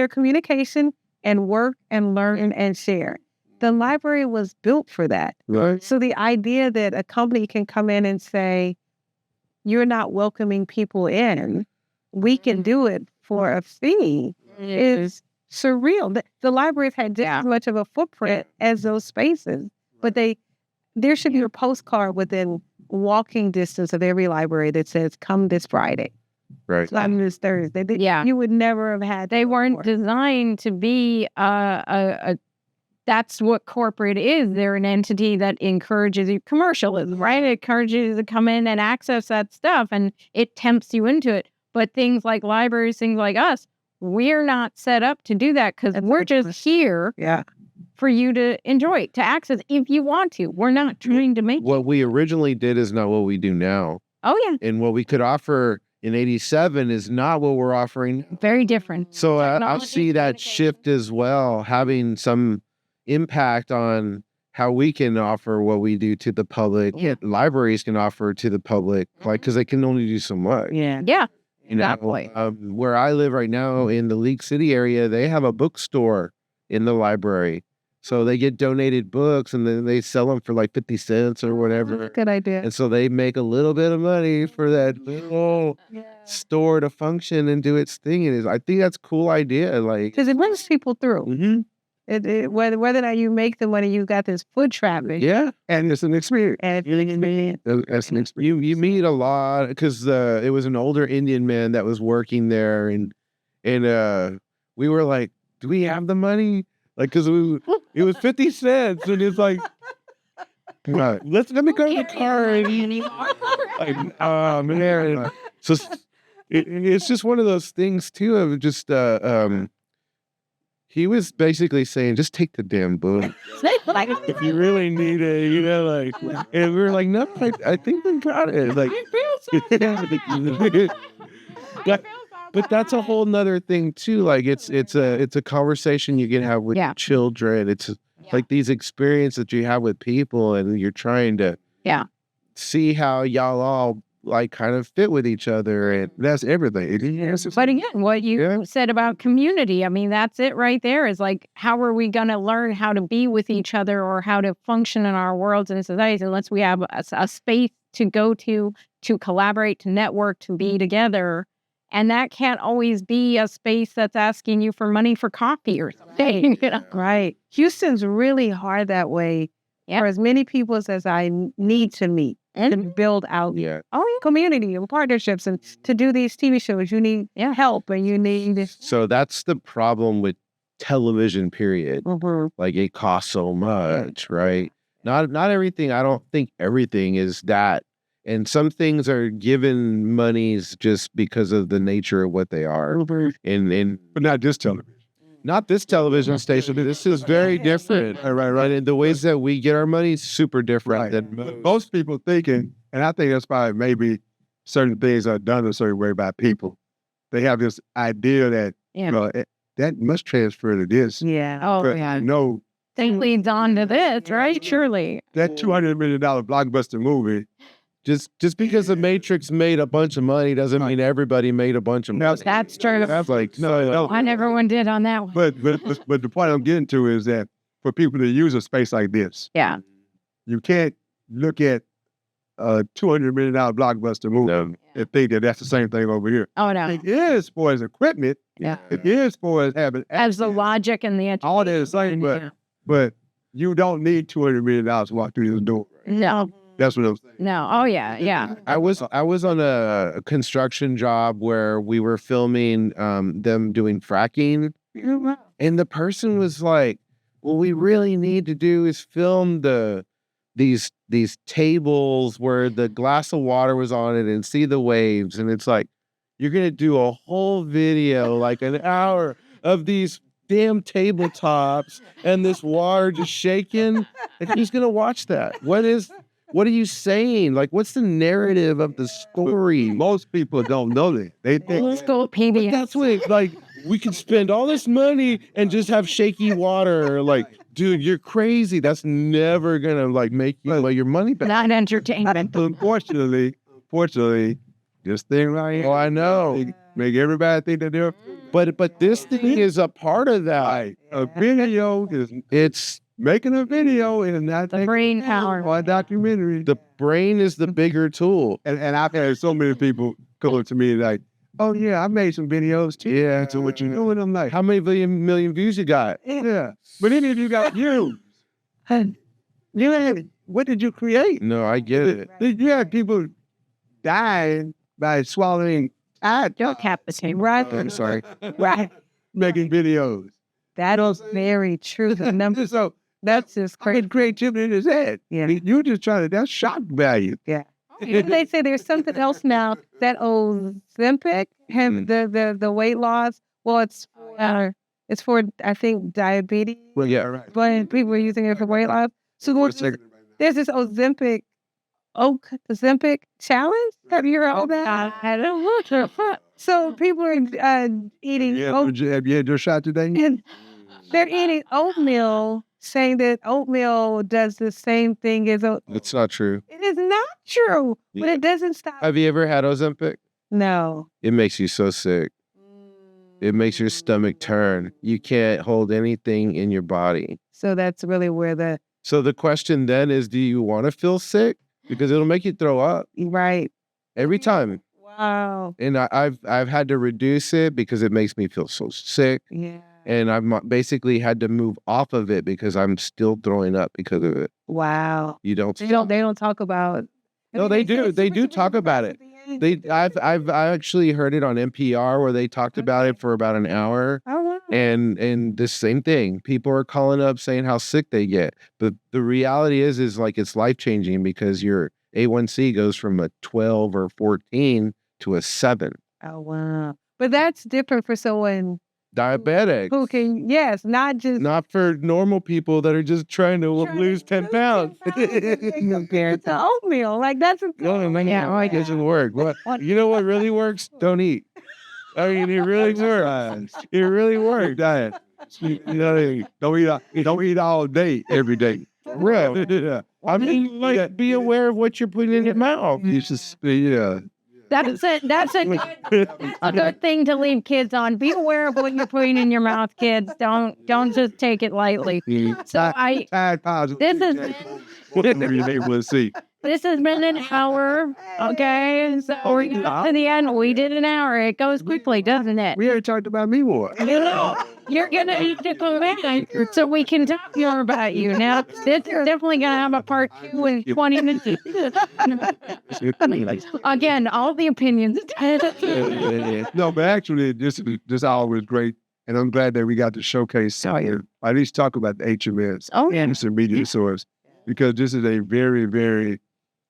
communication and work and learn and share. The library was built for that. Right. So the idea that a company can come in and say, you're not welcoming people in, we can do it for a fee, is surreal. The libraries had just as much of a footprint as those spaces, but there should be a postcard within walking distance of every library that says, come this Friday. Right. Come this Thursday. You would never have had. They weren't designed to be that's what corporate is. They're an entity that encourages you, commercialism, right? It encourages you to come in and access that stuff, and it tempts you into it. But things like libraries, things like us, we're not set up to do that, because we're just here for you to enjoy, to access if you want to. We're not trying to make what we originally did is not what we do now. Oh, yeah. And what we could offer in 87 is not what we're offering. Very different. So I see that shift as well, having some impact on how we can offer what we do to the public. Yeah. Libraries can offer to the public, like, because they can only do so much. Yeah. Yeah. You know, Exactly. where I live right now in the League City area, they have a bookstore in the library. So they get donated books and then they sell them for like 50 cents or whatever. Good idea. And so they make a little bit of money for that little store to function and do its thing. And I think that's a cool idea. Like, Because it brings people through. mhm. Whether or not you make the money, you got this foot traffic. Yeah. And it's an experience. And it's That's an experience. You meet a lot because it was an older Indian man that was working there, and we were like, "Do we have the money?" Like, because it was 50 cents, and it's like, Right. let me go to the car. And, like, oh man, so it's just one of those things too of just he was basically saying, just take the damn book if you really need it, you know, like, and we were like, no, I think we got it, like, but that's a whole nother thing too. Like, it's a conversation you can have with Yeah. children. It's like these experiences that you have with people, and you're trying to see how y'all all like kind of fit with each other, and That's everything. But again, what you Yeah. said about community, I mean, that's it right there is like, how are we going to learn how to be with each other or how to function in our worlds and societies unless we have a space to go to collaborate, to network, to be together. And that can't always be a space that's asking you for money for coffee or something. You know? right. Houston's really hard that way Yeah. for as many people as I need to meet and build out yeah. community and partnerships. And to do these TV shows, you need help and you need. So that's the problem with television, period. Like, it costs so much, right? Not everything. I don't think everything is that. And some things are given monies just because of the nature of what they are. And But not just television. not this television station. This is very different. Right. And the ways that we get our money is super different Right. than Most people thinking, and I think that's why maybe certain things are done a certain way by people. They have this idea that that must transfer to this. Yeah. Oh, But yeah. no, That leads on to this, right? Surely. that $200 million blockbuster movie. just because the Matrix made a bunch of money doesn't mean everybody made a bunch of money. That's true. That's like no. And everyone did on that one. But the point I'm getting to is that for people to use a space like this, Yeah. you can't look at a $200 million blockbuster movie No. and think that that's the same thing over here. Oh, no. It is for its equipment. Yeah. It is for its having As the logic and the all that is same, but you don't need $200 million to walk through this door. No, That's what I'm saying. no. Oh, yeah, yeah. I was on a construction job where we were filming them doing fracking, and the person was like, "What we really need to do is film these tables where the glass of water was on it and see the waves." And it's like, you're gonna do a whole video, like an hour of these damn tabletops and this water just shaking, and who's gonna watch that? What are you saying? Like, what's the narrative of the story? Most people don't know that. They think Let's go PBS. That's what, like, we could spend all this money and just have shaky water. Like, dude, you're crazy. That's never gonna like make you like your money back. Not entertainment. unfortunately, this thing right here, Oh, I know. make everybody think that they're But this thing is a part of that. right. A video is It's making a video is not The brain power. or a documentary. the brain is the bigger tool. And I've had so many people come to me like, "Oh yeah, I made some videos too." Yeah. So what you doing? I'm like, How many million views you got? yeah. But any of you got views. You had what did you create? No, I get it. You had people dying by swallowing Don't capitate. Right. I'm sorry. Right. making videos. That is very true. The number, So that's just crazy. create creativity in his head. Yeah. You just trying to, that's shock value. They say there's something else now that Ozempic have the weight loss. Well, it's for I think diabetes, Well, yeah, right. but people are using it for weight loss. So there's this Ozempic challenge. Have you heard of that? I don't know. So people are eating Have you had your shot today? and they're eating oatmeal saying that oatmeal does the same thing as oatmeal. It's not true. It is not true, but Yeah. it doesn't stop. Have you ever had Ozempic? No. It makes you so sick. It makes your stomach turn. You can't hold anything in your body. So that's really where So the question then is, do you want to feel sick? Because it'll make you throw up right. every time. Wow. And I've had to reduce it because it makes me feel so sick. Yeah. And I've basically had to move off of it because I'm still throwing up because of it. Wow. You don't. They don't talk about. No, they do. They do talk about it. I've actually heard it on NPR where they talked about it for about an hour. Oh, wow. And the same thing. People are calling up saying how sick they get. But the reality is like it's life-changing because your A1C goes from a 12 or 14 to a 7. Oh, wow. But that's different for someone Diabetic. who can, yes, not just Not for normal people that are just trying to lose 10 pounds. compared to oatmeal. Like that's a No, man, it doesn't work. What? You know what really works? Don't eat. I mean, it really works. It really works. Diet. You know, don't eat all day, every day. Real. Yeah. I mean, like, be aware of what you're putting in your mouth. You just, yeah. That's a good thing to leave kids on. Be aware of what you're putting in your mouth, kids. Don't just take it lightly. So Tide Pods. this is Whatever you're able to see. this has been an hour. Okay, so we're to the end. We did an hour. It goes quickly, doesn't it? We already talked about me more. You're gonna have to come back so we can talk more about you. Now, this is definitely gonna have a part 2 in 20 minutes. Again, all the opinions. No, but actually, this hour was great, and I'm glad that we got to showcase, at least talk about the HMS. Oh, yeah. It's a media source, because this is a very, very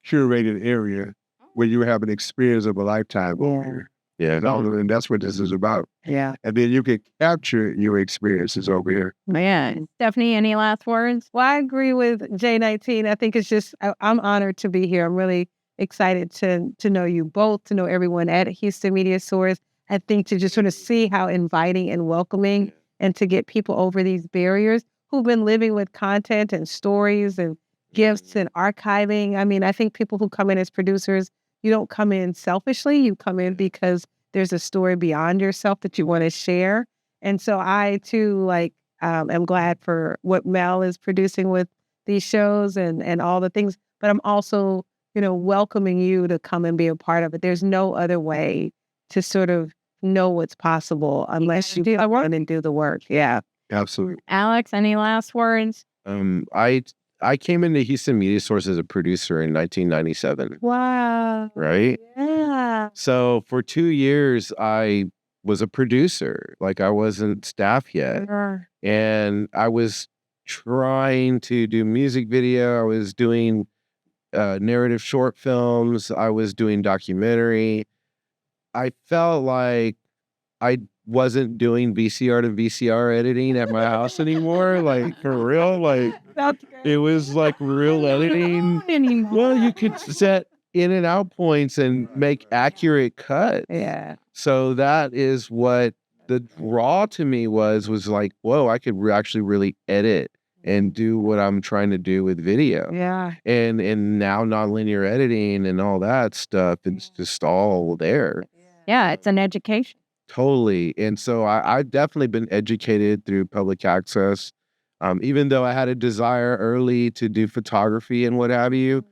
curated area where you have an experience of a lifetime over here. Yeah. And that's what this is about. Yeah. And then you can capture your experiences over here. Yeah. Stephanie, any last words? Well, I agree with J19. I think it's just I'm honored to be here. I'm really excited to know you both, to know everyone at Houston Media Source. I think to just sort of see how inviting and welcoming and to get people over these barriers who've been living with content and stories and gifts and archiving. I mean, I think people who come in as producers, you don't come in selfishly. You come in because there's a story beyond yourself that you want to share. And so I, too, am glad for what Mel is producing with these shows and all the things. But I'm also, welcoming you to come and be a part of it. There's no other way to sort of know what's possible unless you run and do the work. Yeah. Absolutely. Alex, any last words? I came into Houston Media Source as a producer in 1997. Wow. Right? Yeah. So for 2 years, I was a producer. Like I wasn't staff yet. Sure. And I was trying to do music video. I was doing narrative short films. I was doing documentary. I felt like I wasn't doing VCR to VCR editing at my house anymore. Like for real, like it was like real editing. Well, you could set in and out points and make accurate cuts. Yeah. So that is what the draw to me was like, whoa, I could actually really edit and do what I'm trying to do with video. Yeah. And now nonlinear editing and all that stuff, it's just all there. Yeah, it's an education. Totally. And so I've definitely been educated through public access. Even though I had a desire early to do photography and what have you,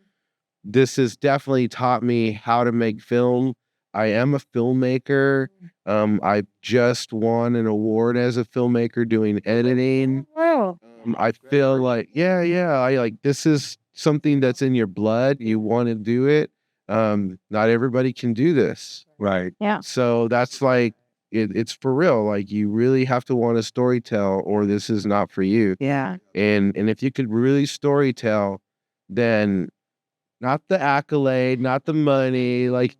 this has definitely taught me how to make film. I am a filmmaker. I just won an award as a filmmaker doing editing. Wow. I feel like, this is something that's in your blood. You want to do it. Not everybody can do this. Right. Yeah. So that's like, it's for real. Like you really have to want to storytell or this is not for you. Yeah. And if you could really storytell, then not the accolade, not the money, like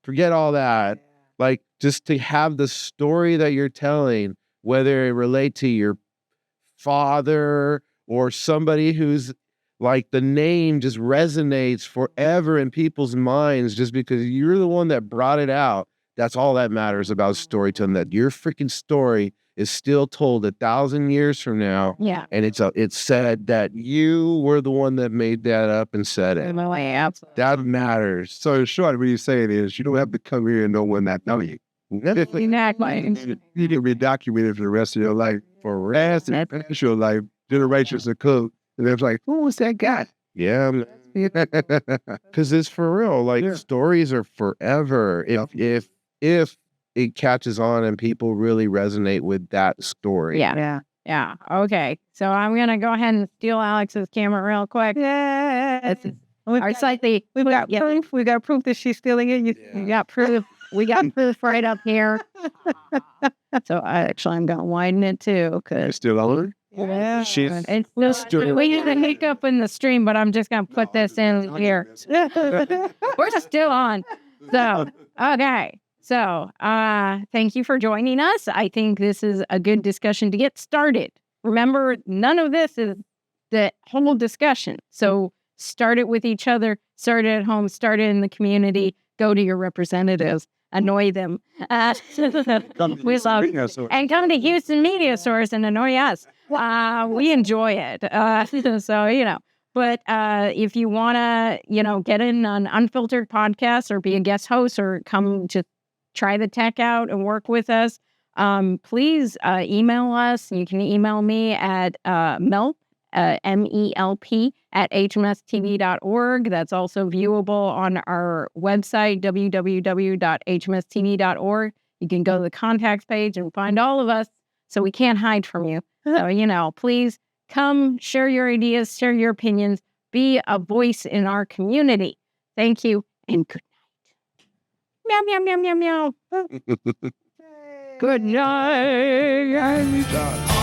forget all that. Like just to have the story that you're telling, whether it relate to your father or somebody who's like the name just resonates forever in people's minds just because you're the one that brought it out. That's all that matters about storytelling, that your freaking story is still told 1,000 years from now. Yeah. And it's said that you were the one that made that up and said it. Absolutely. That matters. So in short, what you're saying is you don't have to come here and know when that know you. Exactly. You can be documented for the rest of your life. For real. Past your life, generations of code. And it's like, who was that guy? Yeah. Because it's for real. Like stories are forever. If it catches on and people really resonate with that story. Yeah. Okay. So I'm gonna go ahead and steal Alex's camera real quick. Yeah. We've got proof. We got proof that she's stealing it. We got proof. We got proof right up here. So I'm gonna widen it too, You're because still on? Yeah. we had a hiccup in the stream, but I'm just gonna put this in here. We're still on. So okay. So thank you for joining us. I think this is a good discussion to get started. Remember, none of this is the whole discussion. So start it with each other, start it at home, start it in the community, go to your representatives, annoy them. We love and come to Houston Media Source and annoy us. We enjoy it. So, but if you want to, get in an Unfiltered podcast or be a guest host or come to try the tech out and work with us, please email us. You can email me at MELP, MELP at HMSTV.org. That's also viewable on our website, www.hmstv.org. You can go to the contacts page and find all of us, so we can't hide from you. So, please come, share your ideas, share your opinions, be a voice in our community. Thank you, and good night. Meow, meow, meow, meow, meow. Good night.